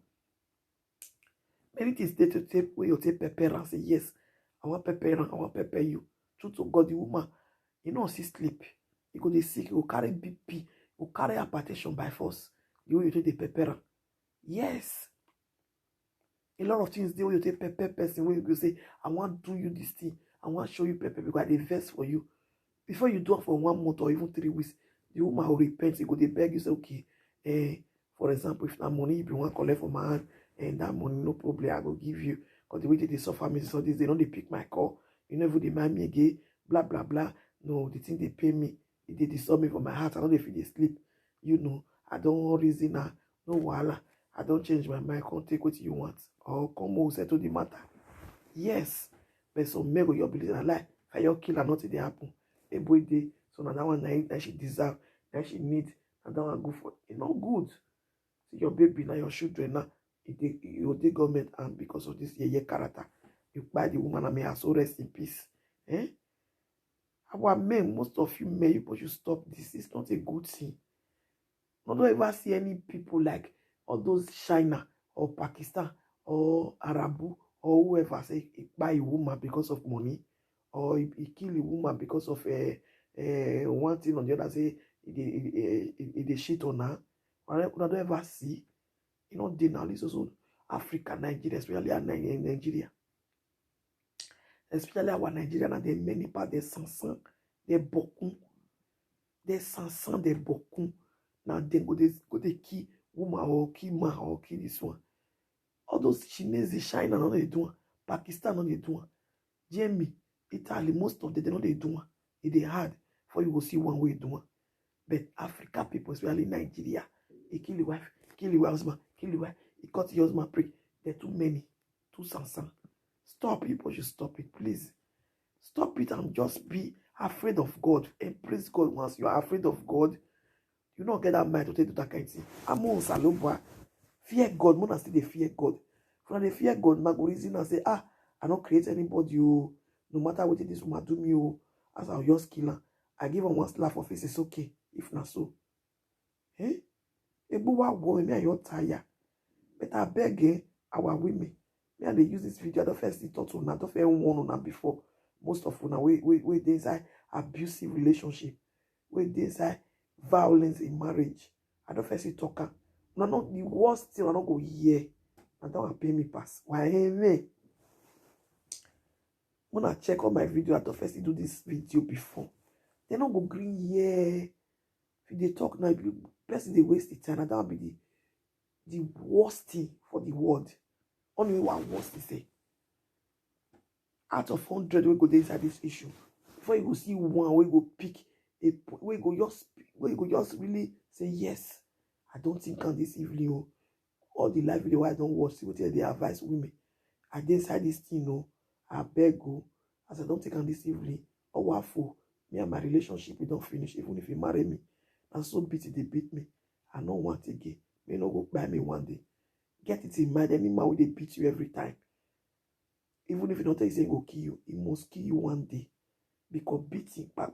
Speaker 1: Many things there to take where you take pepper and say yes. I want pepper and I want pepper you. True to God, the woman, you know, she sleep. You go to sick. You carry BP. You carry hypertension by force. You take the pepper. Yes. A lot of things there where you take pepper person where you go say, I want to do you this thing. I want to show you pepper because I invest for you. Before you do it for 1 month or even 3 weeks, the woman will repent. You go they beg you say, okay, for example, if that money you want to collect from my hand, and that money no problem, I will give you. Because the way they suffer me, so this they don't they pick my call. You never demand me again, blah blah blah. No, the thing they pay me, they disturb me for my heart. I don't know if they sleep. You know, I don't reason now. No wala. I don't change my mind. Can't take what you want. Or come on, settle the matter. Yes. But some men go your believe in lie. If you kill her, nothing they happen. A boy day. So now that one that she deserve, that she need, and that one go for it. Not good. See your baby now, your children now. You take government and because of this your character, you buy the woman and may her so rest in peace. Eh? Our men, most of you men, but you stop this. It's not a good thing. I don't ever see any people like all those China or Pakistan or Arabu or whoever say he buy a woman because of money or he kill a woman because of one thing or the other say he shit on her. I don't ever see. You know, they now this also Africa, Nigeria, especially Nigeria. Especially our Nigeria, and there many parts, des Sansan, des Bokun, des Sansan, des Bokun. Now then go they kill woman or kill man or kill this one. All those Chinese, they China, no they do. Pakistan, no they do. Germany, Italy, most of them, they know they do. It hard for you to see one way do. But Africa people, especially Nigeria, he kill your wife, kill your husband, kill your wife, he cut your husband prick. There are too many. Too sansan. Stop, people should stop it, please. Stop it and just be afraid of God. Embrace God. Once you are afraid of God, you don't get that mind to take to that kind of thing. I'm on Salobwa. Fear God. Mona still they fear God. When they fear God, now go reason and say, I don't create anybody. No matter what this woman do me, as I'll just kill her. I give her one slap of face. It's okay. If not so. Eh? Ebuwa go me and you're tired. But I beg our women. Me and they use this video. I don't first talk to na. Don't first one on before. Most of una we they inside abusive relationship. We they inside violence in marriage. I don't first talk. No, the worst thing I don't go here. I don't pay me pass. Why me? When I check on my video, I don't first do this video before. They don't go green here. If they talk now, person they waste the time. And that will be the worst thing for the world. Only one worst to say. Out of 100, we go inside this issue. Before you go see one, we go pick a, we go just really say yes. I don't think on this evening. All the live video I don't watch, see what they advise women. I decide this thing, I beg go. As I don't take on this evening, or what for me and my relationship, we don't finish. Even if you marry me, and so beat they beat me. I don't want again. May not go buy me one day. Get it in mind, any man will they beat you every time. Even if you don't take saying go kill you, he must kill you one day. Because beating, back.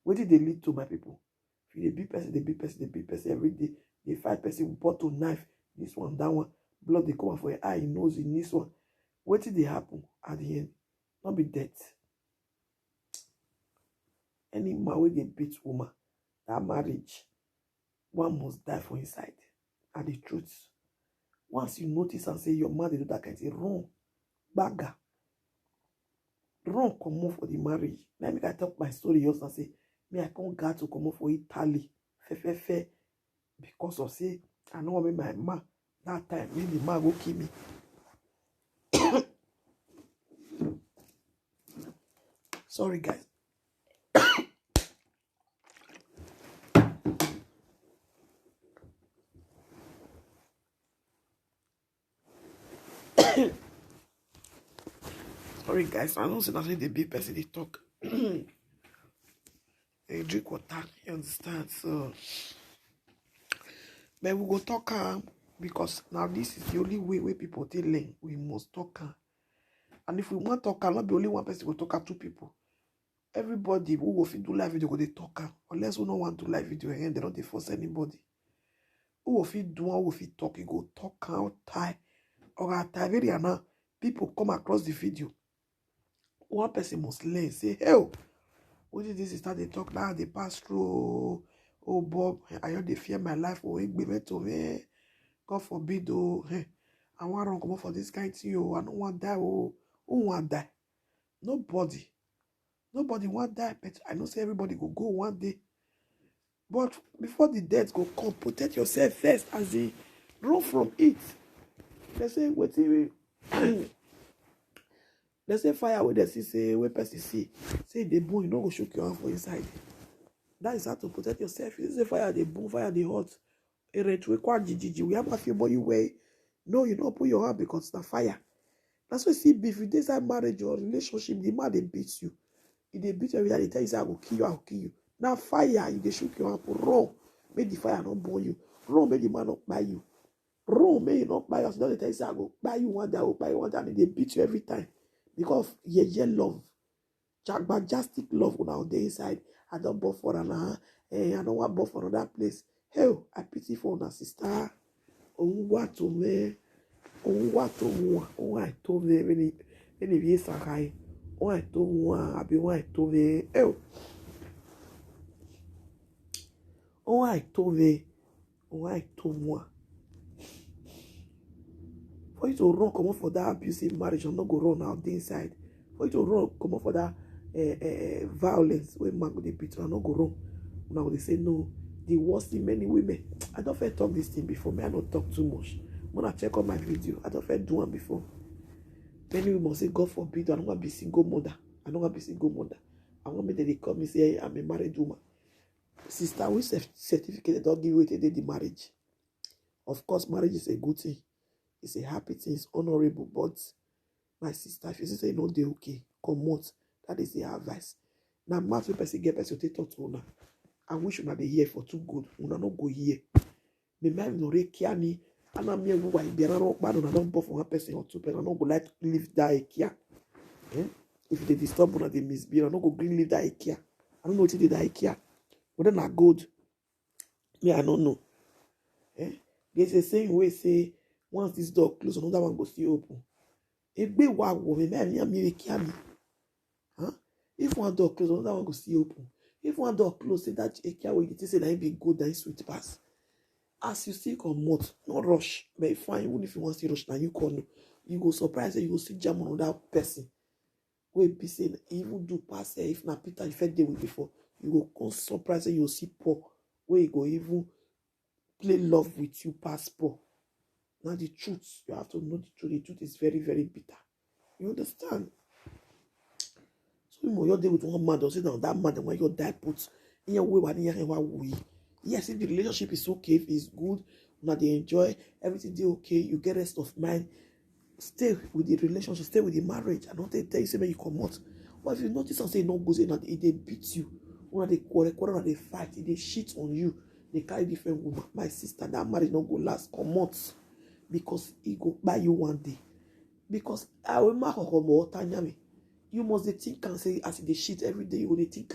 Speaker 1: Where did they lead to, my people? If they beat person every day. They fight person with bottle, knife, this one, that one. Blood, they come out for your eye, nose, in this one. What did they happen at the end? Not be death. Any man where they beat woman, that marriage, one must die for inside. And the truth. Once you notice and say your man they do that kind of thing, run. Bagger. Run, come on for the marriage. Let me talk my story yours and say, me, I can't get to come on for Italy. Fe. Because of say, I know what my man that time when the man go kill me. Sorry, guys. Sorry, guys. I don't say nothing. The big person they talk. They drink water. You understand? So, but we go talk because now this is the only way where people take learn. We must talk. And if we want to talk, not be only one person will talk. Two people. Everybody who will do live video go they talk. Unless we don't want to live video again, they don't force anybody. Who will do one, who will talk, you go talk out tie. Or at time people come across the video. One person must learn. Say, hey, what did this start they talk now? They pass through. Oh Bob, I heard they fear my life. Oh, to me. God forbid, oh, hey, I want to come up for this kind of thing. Oh, I don't want to die. Oh, who want to die? Nobody want to die. But I know say everybody go one day. But before the death go come, protect yourself first as they run from it. They say, wait till they say fire where they see, say, where person see. Say they burn, you don't go shook your hand for inside. That is how to protect yourself. You say fire, they burn, fire, they hot. We have a few body way. No, you don't put your hand because it's the fire. That's why see beef. If there's a marriage or relationship, the man they beat you. If they beat you every day, they tell you, say, I will kill you. Now fire, if they shook your hand, run. Make the fire not burn you. Run, make the man not buy you. Run, make you not buy us. Now they tell you, say, I will buy you one day, I will buy you one day, and they beat you every time. Because love. Majestic love on our day inside. I don't bought for another. I don't want bought for another place. Hell, I pity for my sister. What to me? What to me? What to me? When he sakai. What to me? I be what to me? Hell. What to me? What to me? For you to run, come up for that abusive marriage, I'm not go run out the inside. For you to run, come up for that violence when man go dey beat you, I'm not go run. Now they say no, the worst in many women. I don't feel talk this thing before. Me, I don't talk too much. When I check on my video, I don't feel do one before. Many women say, God forbid, I don't want to be single mother. I don't want to be single mother. I want me that they come and say, hey, I'm a married woman. Sister, which certificate they don't give you to the marriage? Of course, marriage is a good thing. It's a happy thing. It's honorable. But my sister, if you say no, they okay, come out. That is the advice. Now, matter person get person to talk to una. I wish una dey here for too good. Una no go here. Me me no re kia ni. Ana me wo wa ibiara no pa no na don for one person or two person. I no go like live that kia. If they disturb una, they misbehave. I no go green live that kia. I don't know what they that kia. Whether na good, me I don't know. There's a saying where say once this door close, another one go still open. Egbe wa wo me me kia me. If one door close, another one go still open. If one door close, say that ekia wey you say that it be good, that sweet pass. As you still come out, not rush, but fine. Even if you want to rush, now you call no. You go surprise that you go see jam on that person. Where be saying even do pass if na Peter you fed day with before, you go come surprise that you see Paul. Where you go even play love with you pass Paul. Now the truth, you have to know the truth. The truth is very, very bitter. You understand? So you deal with one man, don't say that that man when you die put in your way we. Yes, if the relationship is okay, if it's good, now they enjoy everything, they okay, you get rest of mind. Stay with the relationship, stay with the marriage. I don't tell you say when you come out. But if you notice and say no goes in, they beat you, when they quarrel, they fight, they shit on you, they carry different woman. My sister, that marriage not go last, come out. Because he go buy you one day. Because I will mark on you must think and say as they shit every day, you will think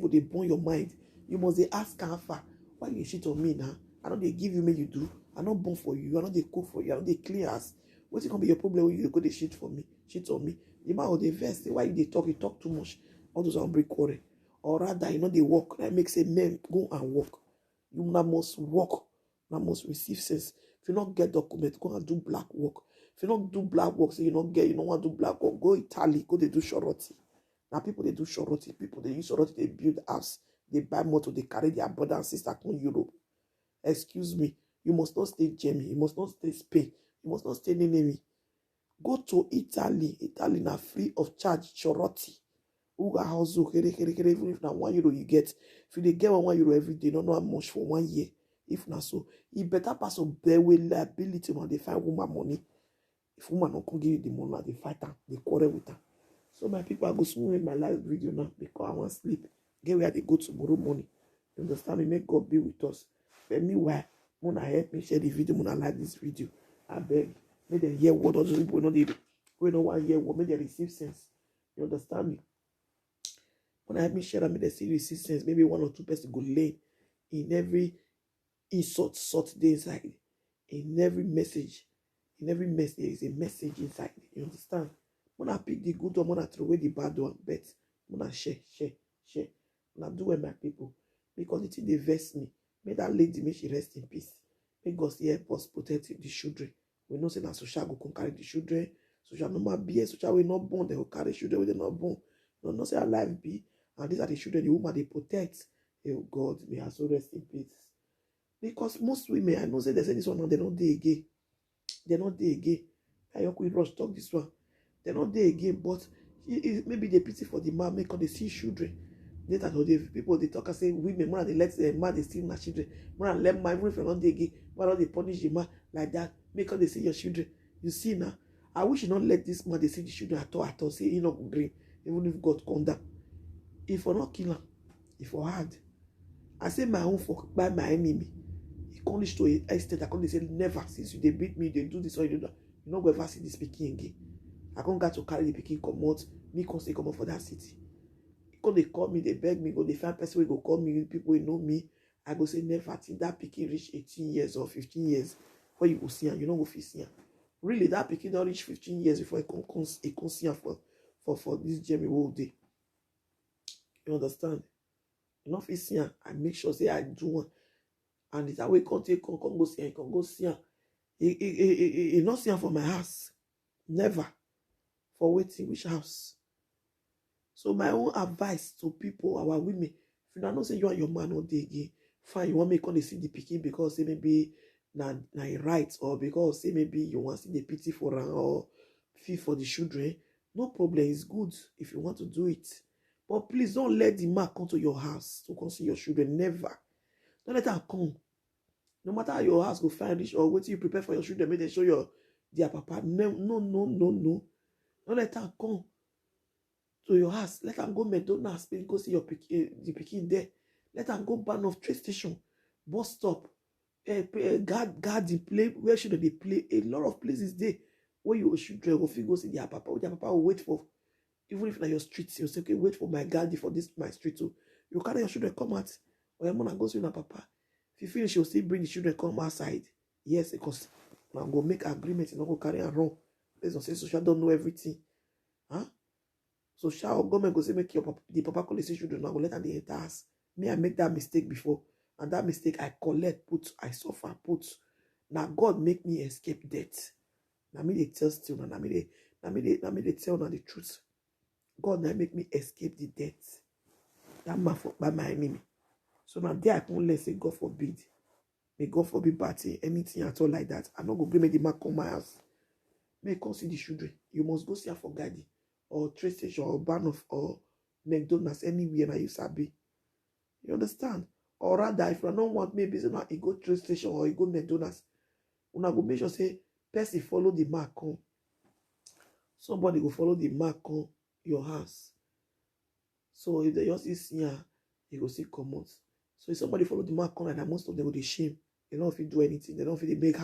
Speaker 1: will they burn your mind. You must ask Alpha, why you shit on me now? I know they give you me you do. I not born for you. I know they cook for you. I know they clean us. What's gonna be your problem when you go they shit for me? Shit on me. The man or they vest. Why you talk too much. All those are break quarrel. Or rather, you know they work. That makes a man go and work. You now must work. Now must receive sense. If you not get document, go and do black work. If you don't do black work, so you don't want to do black work, go Italy, go they do shorty. Now people they do shorty. People they use shorty, they build house, they buy motor, they carry their brother and sister to Europe. Excuse me, you must not stay Germany, you must not stay Spain, you must not stay Nenemi. Go to Italy. Italy now free of charge shorty. Uga house even if now €1 you get. If you get €1 every day, don't know how much for 1 year. If not so, it better pass on bear with liability when they find woman money. If woman don't come give you the money, they fight her, they quarrel with her. So my people, I go soon in my live video now because I want to sleep. Get where they go tomorrow morning. You understand me? Make God be with us. But meanwhile, when I help me share the video, when I like this video, I beg, make them hear what other people know. We don't want to hear what, make them receive sense. You understand me? When I help me share that, make them see receive sense. Maybe 1 or 2 person go lay in every insult day inside. In every message. In every message, there is a message inside. You understand? When I pick the good one, when I throw away the bad one, but when I share. When I do with my people. Because the thing they vex me. May that lady, may she rest in peace. May God still help us protect the children. We know say that social go carry the children. Social normal be social we not born, they will carry children when they not born. No, not say our life be. And these are the children, the woman they protect. Oh God, may her soul rest in peace. Because most women, I know say they say this one now, they don't day again. They're not there again. I could rush talk this one. They're not there again, but maybe they pity for the man because they see children. Later, people they talk and say women, when they let the man they steal my children. When I let my even if you're not there again, why don't they punish the man like that? Because they see your children. You see now, I wish you not let this man they see the children at all. Say he not dream, even if God come down. If we're not killer, if we're hard, I say my own for by my enemy. Come to an extent I can't say never since you they beat me, they do this or you do that. You not go ever see this speaking again. I can't get to carry the picking come out, me can't stay come out for that city. Because they call me, they beg me, go they find person will go call me, people will know me. I go say never till that picking reach 18 years or 15 years before you go see her, you don't go see her. Really, that picking don't reach 15 years before it can see her for this journey whole day. You understand? You not see her, I make sure say I do one. And it's a way come go see her, can go see her. He not see her for my house. Never. For waiting, which house? So my own advice to people, our women, if you don't say you and your man all day again, Fine, you want me come see the pikin because say maybe na right, or because say maybe you want to see the pity for am or feel for the children. No problem, it's good if you want to do it. But please don't let the man come to your house to come see your children. Never. Don't let her come. No matter how your house go find rich or what you prepare for your children, make them show their papa. No, no, no, no, no. Don't let her come to your house. Let her go McDonald's, go see your the pikin there. Let her go ban off train station, bus stop, garden play. Where should they play? A lot of places there where your children will go see their papa. Their papa will wait for, even if na your street, you say, okay, wait for my garden for this my street too. You carry your children come out, or your mother go see your papa. If you finish, you'll still bring the children come outside. Yes, because now go make agreement, you not go carry and run. Based on say social don't know everything. Huh? So shall government go say make the papa collect children now go let them the enter house. Me, I make that mistake before. And that mistake I collect, I suffer, Now God make me escape death. Now me they tell still, now me they tell now the truth. God now make me escape the death. That man by my enemy. So now there I can let say God forbid. May God forbid party, anything at all like that. I'm not going to make the man come my house. May come see the children. You must go see her for Gadi, or train station, or Banoff, or McDonald's, anywhere now you sabi. You understand? Or rather, if you don't want maybe so now you go train station or you go McDonald's, una go make sure say person follow the mark come. Somebody go follow the mark come your house. So if they just see her, you go see come out. So if somebody follow the mark come, and most of them go shame. They don't feel do anything. They don't feel they make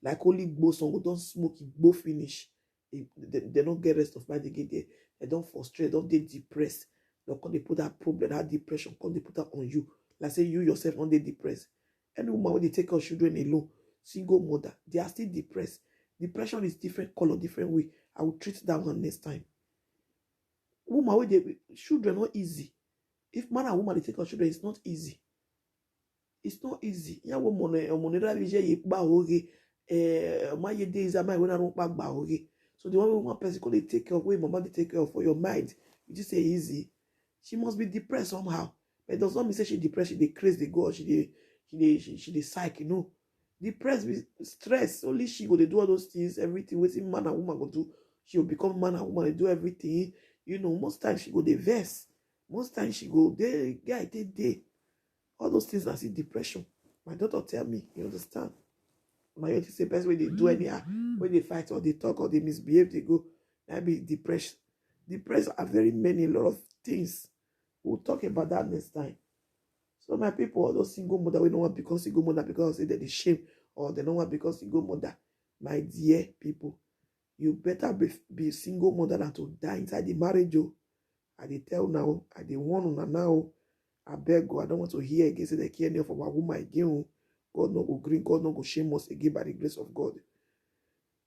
Speaker 1: like only go some go don't smoke it, go finish. They don't get rest of mind. They get there. They don't frustrate. They don't get depressed. They put that problem, that depression, they put that on you. Like say you yourself don't get depressed. Any woman when they take her children alone, single mother, they are still depressed. Depression is different color, different way. I will treat that one next time. Woman when they children not easy. If man and woman they take her children, it's not easy. It's not easy. Ya woman my days are my when I don't back ba. So the one person they take care of, way mama they take care of for your mind. You just say easy. She must be depressed somehow. But it does not mean say she depressed, she dey crazy, they go, she dey psych, you know. Depressed with stress. Only she go they do all those things, everything. Waiting man and woman go do. She will become man and woman, they do everything. You know, most times she go they verse. Most times she go, they guy, they. All those things I see depression. My daughter tell me, you understand? My daughter say best way they do anyhow, when they fight or they talk or they misbehave, they go, that be depression. Depressed are very many, a lot of things. We'll talk about that next time. So my people, all those single mother, we don't want to become single mother because they shame, or they don't want to become single mother. My dear people, you better be single mother than to die inside the marriage. I dey tell now, I dey warn una now. I beg God, I don't want to hear again say they care enough for my woman again. God no go green, God no go shame us again by the grace of God.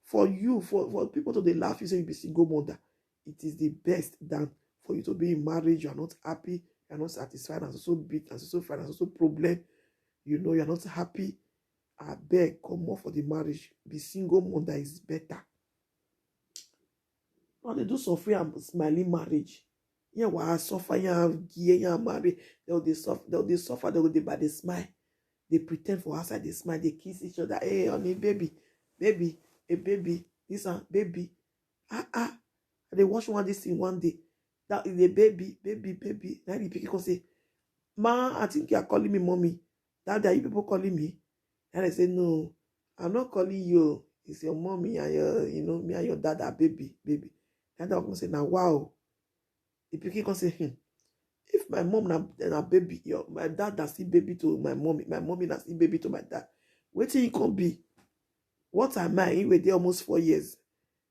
Speaker 1: For you, for people to they laugh, you say you be single mother. It is the best than for you to be in marriage. You are not happy, you are not satisfied, and so beat, and so find, and so problem. You know you are not happy. I beg, come more for the marriage. Be single mother is better. Now they do suffer and smiling marriage. Yeah, why suffer? Yeah, marry. They suffer. They by the smile. They pretend for outside. They smile. They kiss each other. Hey, honey, baby, hey, baby, this one, baby. They watch one this thing one day. That is a baby. Now the people say, "Ma, I think you are calling me mommy." That are you people calling me? And I say, "No, I'm not calling you. It's your mommy and your, me and your dad are baby." And I can say, "Now, wow." The people can say, if my mom na baby, my dad na still baby to my mommy na still baby to my dad. Wetin it can be? What am I? He were there almost 4 years.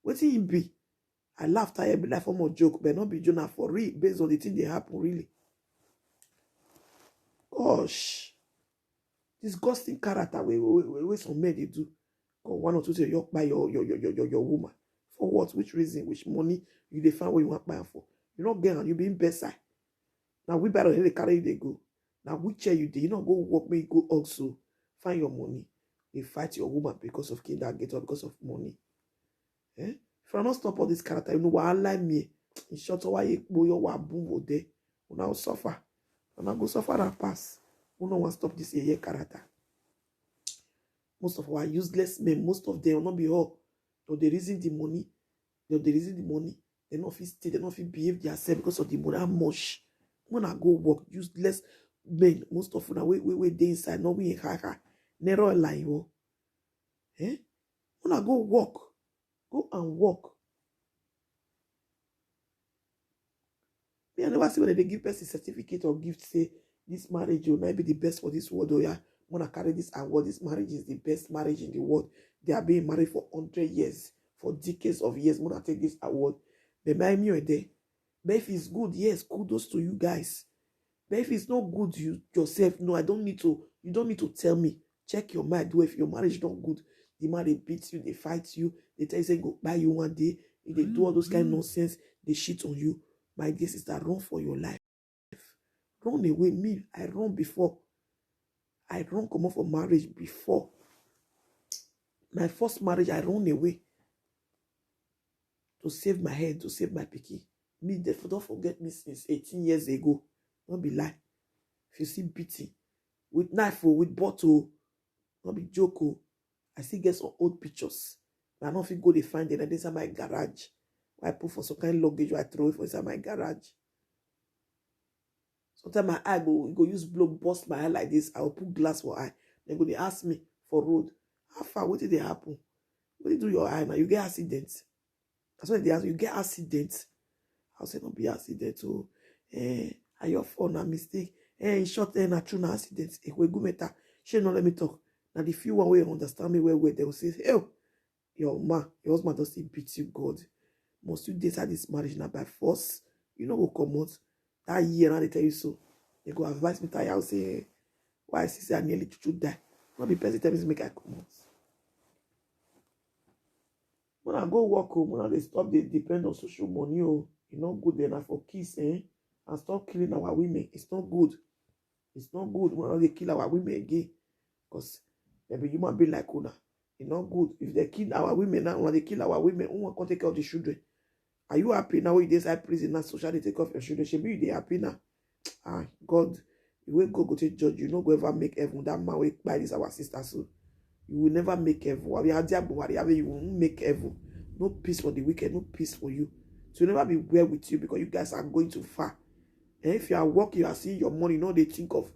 Speaker 1: Wetin it be? I laughed. I be like form of joke, but not be Jonah for real, based on the thing they happen really. Gosh, disgusting character. We some men they do. God, one or two say you buy your woman for what? Which reason? Which money you define what you want buy for? You not get on you being bedside. Now we better they carry you they go. Now which chair you did you not go work me go also find your money. They fight your woman because of kinder get or because of money. Eh? If I not stop all this character, you know what I like me. In short, why you boy your boom there. Now suffer. And I go suffer and pass. Who no want stop this year character? Most of our useless men, most of them will not be all. They'll they reason the money. They'll they reason the money. They not fit stay. They not fit behave themselves because of the money. How much? When I go work, useless men. Most of them we they inside. No we in haka. Never lie wo. Eh? When I go work, go and work. Me I never see when they give person certificate or gift say this marriage will not be the best for this world. Oh yeah. When I carry this award, this marriage is the best marriage in the world. They are being married for 100 years, for decades of years. When I take this award, but my me there. But if it's good, yes, kudos to you guys. But if it's not good, you yourself, no, I don't need to. You don't need to tell me. Check your mind. If your marriage is not good, the man they beat you, they fight you, they tell you say go buy you one day, if they do all those kind of nonsense, they shit on you. My dear sister, run for your life. Run away. Me, I run before. I run come out for marriage before. My first marriage, I run away to save my head, to save my picky. Me, therefore, don't forget me since 18 years ago. Don't be lie. If you see beating with knife or with bottle, don't be joke. I still get some old pictures. But I don't think go they find it. And inside my garage. I put for some kind of luggage, I throw it for inside my garage. Sometimes my eye go use blow bust my eye like this. I will put glass for eye. Then go they ask me for road. How far? What did they happen? What did you do your eye now? You get accidents. That's why they ask you get accidents. I'll say not be accident. Oh, are your phone a mistake? In short, na true na accident. We go meta. She not let me talk. Now the few one way understand me where they will say, hey, your husband doesn't beat you, God. Must you decide this marriage now by force? You know go come out. That year now they tell you so. They go advise me that I'll say, why sister I nearly to die. Not be person tell me to make I come out. When I go work home, when they stop, they depend on social money. Oh, it's not good enough for kids, and stop killing our women. It's not good. It's not good when they kill our women again. Because they be human being like Una. It's not good. If they kill our women now, when they kill our women, who can take care of the children? Are you happy now when you decide prison and socially take off your children? Should be they happy now. Ah, God, you will go to judge. You not go ever make heaven. That man will buy this our sister. So you will never make heaven. You will make heaven. No peace for the wicked, no peace for you. So you'll never be well with you because you guys are going too far. And if you are working, you are seeing your money, no, they think of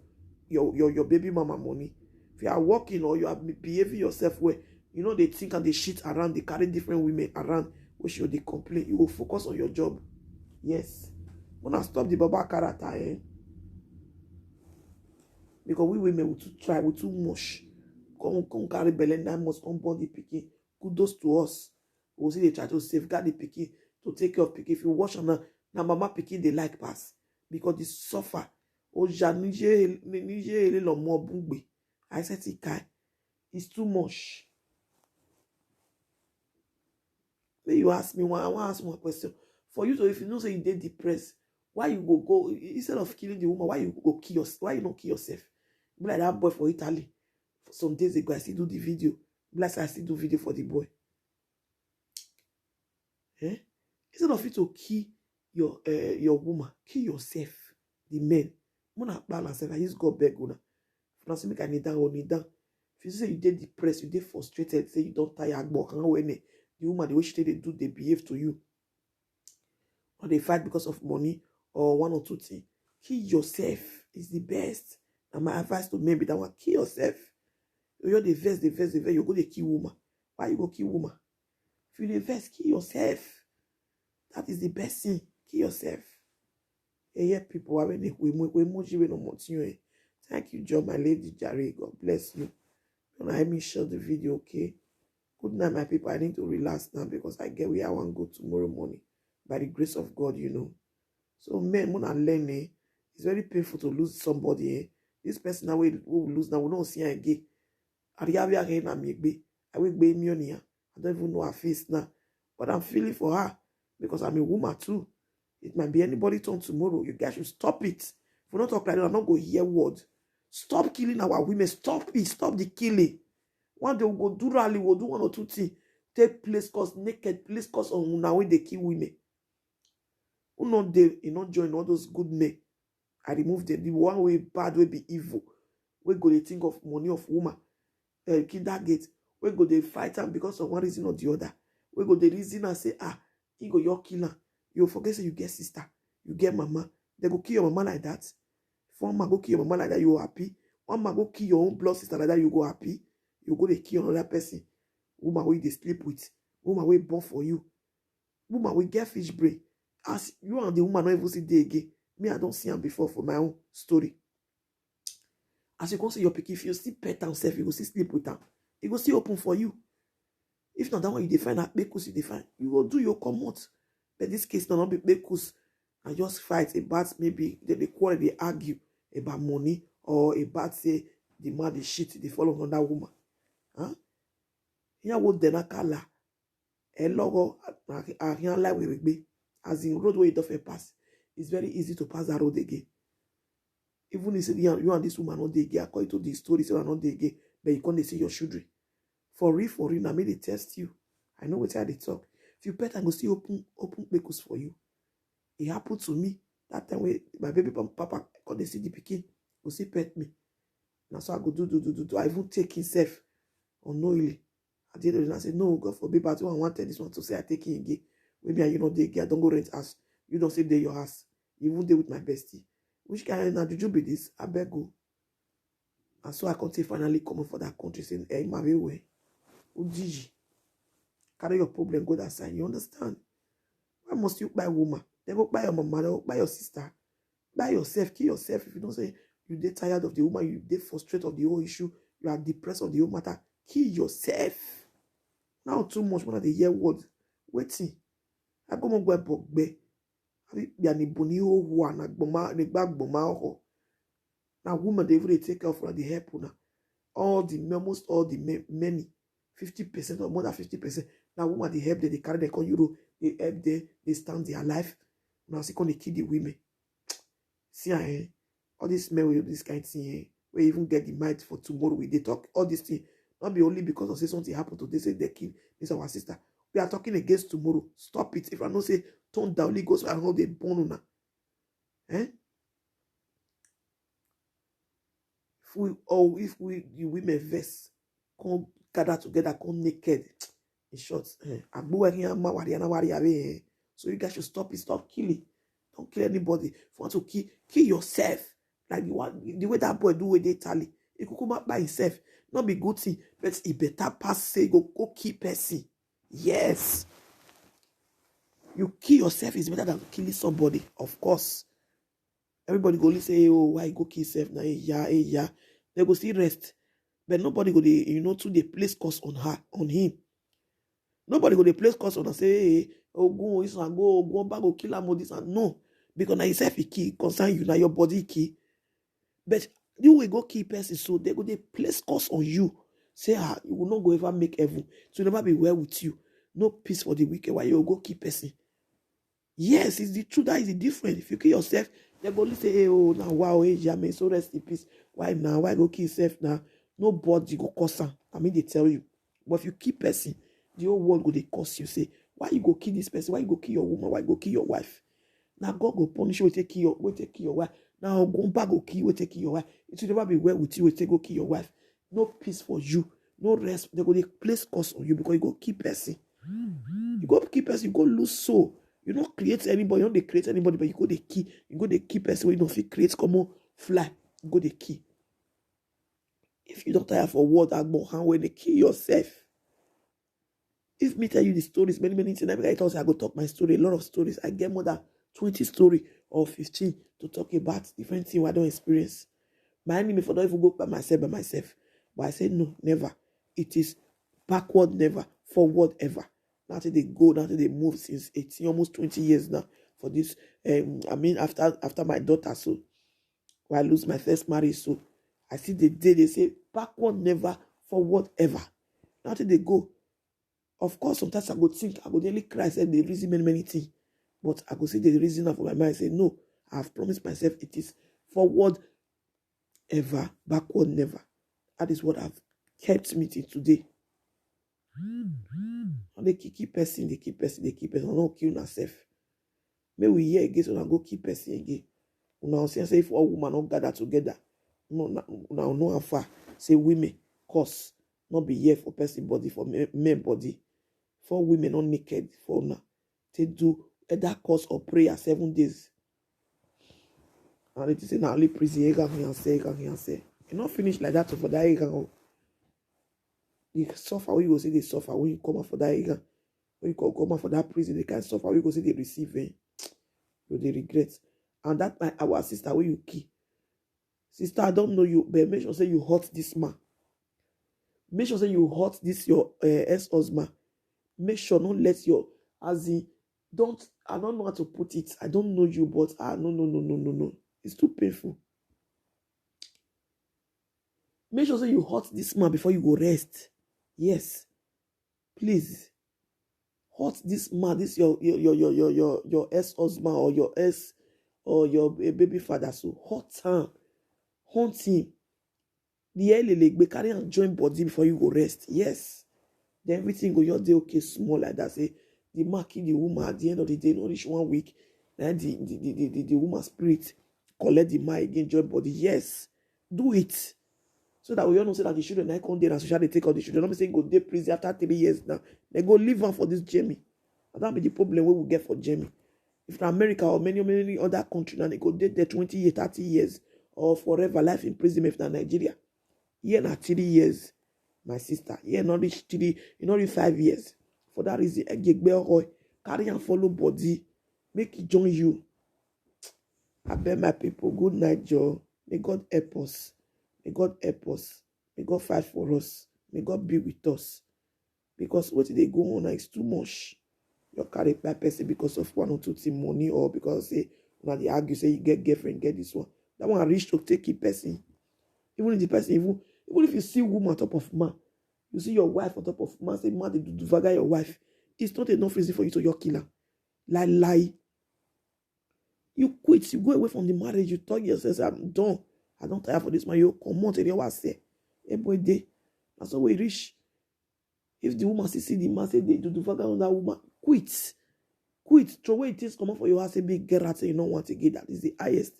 Speaker 1: your baby mama money. If you are working or you are behaving yourself well, you know they think and they shit around, they carry different women around, which you they complain. You will focus on your job. Yes. When I stop the Baba character, because we women will too try, we too much. Come carry belly 9 months, come born the pikin. Kudos to us. We'll see they try to safeguard the pikin, to take care of pikin. If you watch on now mama pikin they like pass. Because they suffer. I said it's too much. Then you ask me one, I want to ask one question. For you to, if you know say you did depressed, why you go instead of killing the woman, why you go kill yourself? Why you not kill yourself? Be like that boy for Italy. For some days ago, I still do the video. Bless, I still do video for the boy. Instead of you to kill your woman, kill yourself. The men. Mona balance and I use God beg una. If not say make I need down or need down. If you say you did depressed, you did frustrated, say you don't tire the woman, the way she do, they behave to you. Or they fight because of money or one or two things. Kill yourself is the best. And my advice to men be that one, kill yourself. You're the verse, you go to kill woman. Why you go kill woman? If you the verse, kill yourself. That is the best thing. Kill yourself. Yeah, people are we thank you, John, my lady Jerry. God bless you. Don't let me share the video, okay? Good night, my people. I need to relax now because I get where I want to go tomorrow morning. By the grace of God, you know. So, men, when I learn, it's very painful to lose somebody. This person now will lose now. We don't see her again. I will be millionaire. I don't even know her face now. But I'm feeling for her because I'm a woman too. It might be anybody turn tomorrow. You guys should stop it. If we don't talk like that, I'm not going to hear word. Stop killing our women. Stop it. Stop the killing. One day we'll go do rally. We'll do one or two things. Take place cause naked. Place cause on now when they kill women. Who not they, you not join all those good men. I remove them. The one way bad will be evil. we go dey think of money of woman, kinder gate, we go dey fight am because of one reason or the other. We go dey reason and say, he go your killer. You forget say you get sister, you get mama. They go kill your mama like that. If one man go kill your mama like that, you go happy. One man go kill your own blood sister like that, you go happy. You go dey kill another person. Woman wey dey sleep with, woman wey born for you, woman wey get fish brain. As you and the woman not even see day again. Me, I don't see him before for my own story. As you can see your pikin, if you see pet and self, you go see sleep with them. It go still open for you. If not that one you define that bekus you define, you will do your commot. But this case not be bekus and just fight about maybe they quarrel, they argue about money or about say the man the shit they follow on that woman. Huh? Here what the nakala a logo a here like we be as in road where you don't pass. It's very easy to pass that road again. Even if you and this woman not dey again, according to the story, say not dey again, but you can't see your children. For real, now me they test you. I know what they talk. If you pet and go see open bekus for you. It happened to me that time when my baby papa got the CD pikin, go see pet me. Now so I go do. I even take himself unknowingly. At the end of the day, I say, no, God forbid, but I wanted this one to say I take him again. Maybe you know they again, I don't go rent house. You don't say they your house. You won't deal with my bestie. Which kind of did you be this? I beg go. And so I can't finally come for that country saying, hey, my way. Ujiji. Carry your problem, go that side. You understand? Why must you buy woman? Then go buy your mama, then go buy your sister. Buy yourself, kill yourself. If you don't say you get tired of the woman, you get frustrated of the whole issue, you are depressed of the whole matter, kill yourself. Now too much when they hear word. Waiting. I go go bogbe. Now woman they even take care of her, they help her. Most all the many 50% or more than 50%. Now woman they help them, they carry them on Euro, they help them, they stand their life. Now see can they kill the women. See all this men with this kind of thing, we even get the mind for tomorrow we they talk all this thing. Not be only because of say something happened to they say they kill this our sister. We are talking against tomorrow. Stop it. If I don't say turn down Holy Ghost, I know they born on. If we the women verse come gather together, come naked. In short, so you guys should stop it, stop killing. Don't kill anybody. If you want to kill yourself. Like the way that boy do with the tally. He could come up by himself. Not be good thing, but he better pass say go kill person. Yes. You kill yourself is better than killing somebody, of course. Everybody go say, oh, why go kill yourself now? Yeah. They go still rest. But nobody go to the place curse on him. Nobody go the place curse on and say, hey, oh, go back, go kill him, this and no. Because now yourself he key, concern you, now your body key. But you will go kill person, so they go the place curse on you. Say, you will not go ever make heaven. So never be well with you. No peace for the wicked while you go kill person. Yes, it's the truth. That is the difference. If you kill yourself, they go say, hey, oh, now wow, hey, Jamie, so rest in peace. Why now? Why go kill yourself now? Nobody go curse her. I mean, they tell you. But if you kill person, the whole world go they curse you. Say, why you go kill this person? Why you go kill your woman? Why you go kill your wife? Now God go punish you. We take kill your wife. Now go back go kill. We take kill your wife. It will never be well with you. We take go kill your wife. No peace for you. No rest. They go they place curse on you because you go kill person. You go kill person. You go lose soul. You don't create anybody. You don't create anybody, but you go the key. You go the key person. You don't feel create come on fly. You go the key. If you don't tire for word and more hand when they kill yourself. If me tell you the stories, many things, every time I go talk my story, a lot of stories. I get more than 20 stories or 15 to talk about different things I don't experience. My enemy for don't even go by myself. But I say no, never. It is backward, never. Forward, ever. Now till they go, now till they move since 18, almost 20 years now. For this, after my daughter, so when I lose my first marriage, so I see the day they say backward, never, forward, ever. Now till they go. Of course, sometimes I go think, I go nearly cry, I said the reason many things. But I go say the reason for my mind, I say, no, I have promised myself it is forward, ever, backward, never. That is what have kept me till today. And they keep person. I don't kill myself. May we hear again, so I go keep person again. Now say if all women don't gather together, no far. Say women cause not be here for person body, for men body. For women not naked for now. They do either course or prayer 7 days. And it is in only prison. You not finish like that for that. You suffer when you go see they suffer when you come out for that. When you come out for that prison, they can suffer. When you go see they receive it. You they regret. And that our sister when you kill. Sister, I don't know you, but make sure say you hurt this man. Make sure say you hurt this your ex-husband. Make sure not let your as in don't I don't know how to put it. I don't know you, but no. It's too painful. Make sure say you hurt this man before you go rest. Yes. Please. Hurt this man, this your ex-husband or your ex or your baby father. So hurt him. Hunt him. The LLA carry and join body before you go rest. Yes. Then everything go your day okay small like that. Say the man kill the woman at the end of the day, not reach 1 week. Then the woman spirit collect the man again, join body. Yes. Do it. So that we all know say that the children I come there and social they take out the children. Not be saying go dey prison after 3 years now. They go leave on for this Jamie. And that be the problem we will get for Jamie. If in America or many other countries now they go there 20 years, 30 years. Or forever life imprisonment in Nigeria. Here na 3 years, my sister. Here not reach 3, you not reach 5 years. For that reason, carry and follow body, make it join you. I beg my people, good night, Joe. May God help us. May God help us. May God fight for us. May God be with us. Because what they go on is too much. You carry by person because of 1 or 2 thing money or because say now they argue say you get girlfriend, get this one. That one reach to take a person. Even if the person, even if you see woman on top of man, you see your wife on top of man, say man, they do vaga your wife. It's not enough reason for you to your killer. Lie. You quit, you go away from the marriage, you talk yourself, I'm done. I don't tire for this man. You come on, tell you what I say. Hey boy, that's how we reach. If the woman see the man say they do vaga on that woman, quit. Throw away things come up for your house, say big get out, say you don't want to get that is the highest.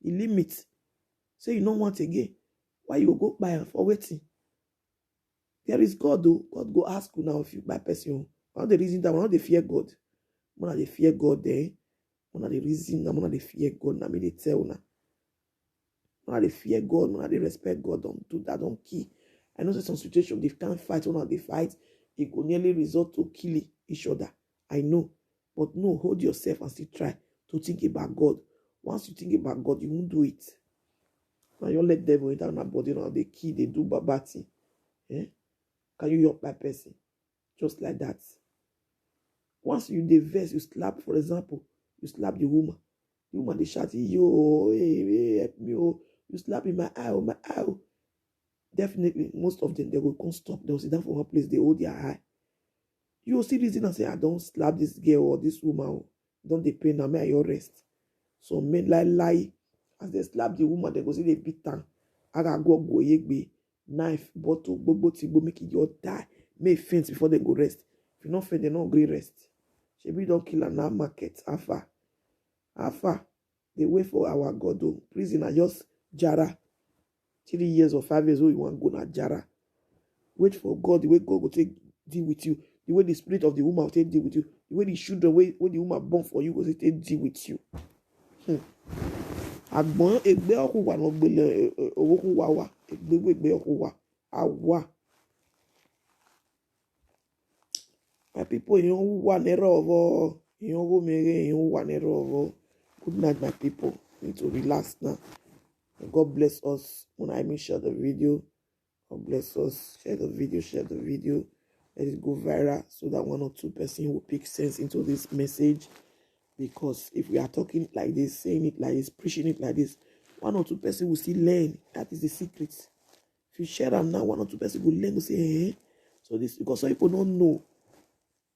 Speaker 1: The limit. Say you don't want again. Why you go buy for waiting? There is God though. God go ask you now if you buy person. One of the reason that one of the fear God. One of the fear God there. One of the reason that one of the fear God. Now me they tell now. One of the fear God. One of the respect God. Don't do that. Don't kill. I know some situation they can't fight. One of the fight. It could nearly result to killing each other. I know. But no, hold yourself and still try to think about God. Once you think about God, you won't do it. Now you let devil enter on our body now. They kill, they do babati. Can you help that person? Just like that. Once you diverse, you slap, for example, you slap the woman. The woman they shout, yo, hey, help me, oh. You slap in my eye, oh, my eye. Oh. Definitely, most of them, they will come stop. They'll sit down for one place, they hold their eye. You will see reason and say, I don't slap this girl or this woman. Oh. Don't they pay now, may I rest. So men lie. As they slap the woman, they go see they beat her. I gotta go yegbe, knife, bottle, bobo, make it your die. May faint before they go rest. If you not faint, they not agree rest. Shebi don't kill her now market. Afa. They wait for our God. Oh. Prisoner just jara. 3 years or 5 years old, you want to go na jara. Wait for God, the way God will take deal with you. The way the spirit of the woman will take deal with you. The way the children, when the woman born for you, will take deal with you. Agbon egbe oku wa no gbele owo ku wa egbe oku wa awa. My people, you know wa nerovo, you know go mere, you wa nerovo. Good night, my people. Need to relax now. And God bless us. When I make share the video, God bless us. Share the video. Let it go viral so that 1 or 2 persons will pick sense into this message. Because if we are talking like this, saying it like this, preaching it like this, 1 or 2 persons will still learn. That is the secret. If you share them now, 1 or 2 persons will learn to say, hey. So this, because some people don't know.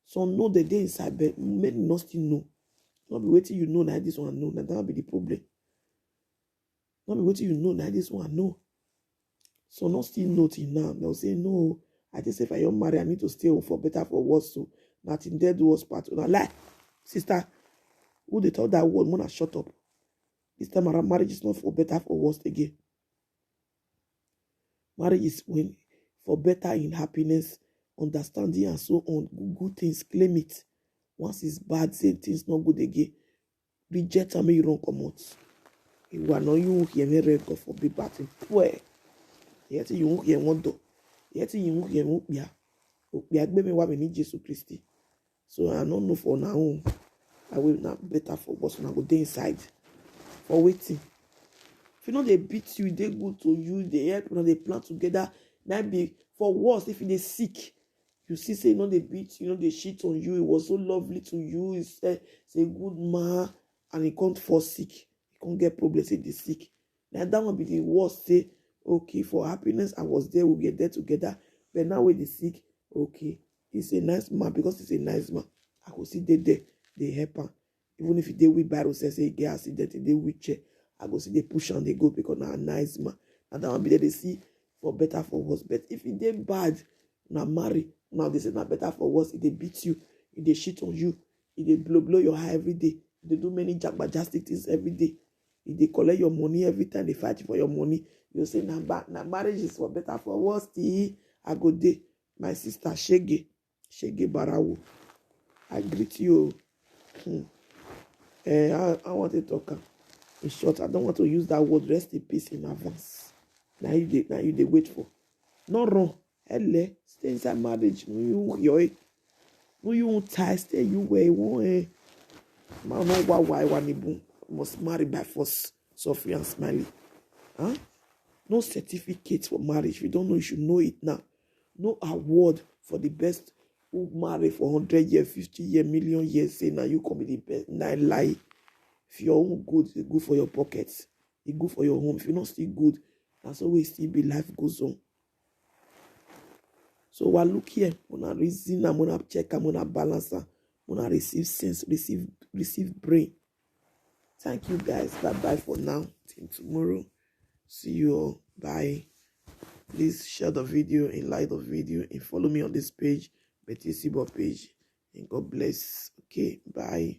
Speaker 1: Some know the day inside, but many not still know. Not be waiting you know like this one know. That will be the problem. Not be waiting you know like this one know. So not still know till now. They'll say, no, I just say if I am married, I need to stay home for better for worse. So nothing there do us part. Now lie, sister. Who they thought that word, wanna shut up. This time around, marriage is not for better for worse again. Marriage is when for better in happiness, understanding, and so on. Good things, claim it. Once it's bad, say things not good again. Reject and make you run come out. You are not you hear me red God forbid bad thing. Where? Yet you won't hear one door. Yet you won't hear one beer. We are me what we need Jesus Christ. So I don't know for now. I will not better for what's when I go there inside. For waiting. If you know they beat you, they good to you, they help, they plan together. That be for worse if they sick. You see, say they beat you, they shit on you. It was so lovely to you. It's a good man, and he can't fall sick. He can't get problems. Say they sick. Now that one be the worst. Say okay for happiness. I was there. We get there together. But now when they sick, okay, he's a nice man because he's a nice man. I go see they there. They help him. Even if they with barrel say he get accident, they wheelchair. I go see they push and they go because now a nice man. And that one be there they see for better for worse. But if it they bad, now marry. Now they say not better for worse. If they beat you, if they shit on you, if they blow your hair every day, if they do many jagbajastic things every day, if they collect your money every time they fight for your money, you say now marriage is for better for worse. I go there. My sister Shege Barawo. I greet you. I want to talk. In short, I don't want to use that word rest in peace in advance. Now you they wait for. Not wrong. Stay inside marriage. No you won't tie. Stay you where you want. Man, no why must marry by force. Sophie and Smiley. Huh? No certificate for marriage. If you don't know, you should know it now. No award for the best who marry for 100 years, 50 years, million years. Say now you come be the best. Now lie. If your own good, it's good for your pockets. It's good for your home. If you're not still good, that's always still be life goes on. So while look here, I'm gonna reason, I'm gonna check, I'm gonna balance, I'm gonna receive sense, receive brain. Thank you guys. Bye for now. Till tomorrow. See you all. Bye. Please share the video and like the video and follow me on this page, Betty Sibo page. And God bless. Okay, bye.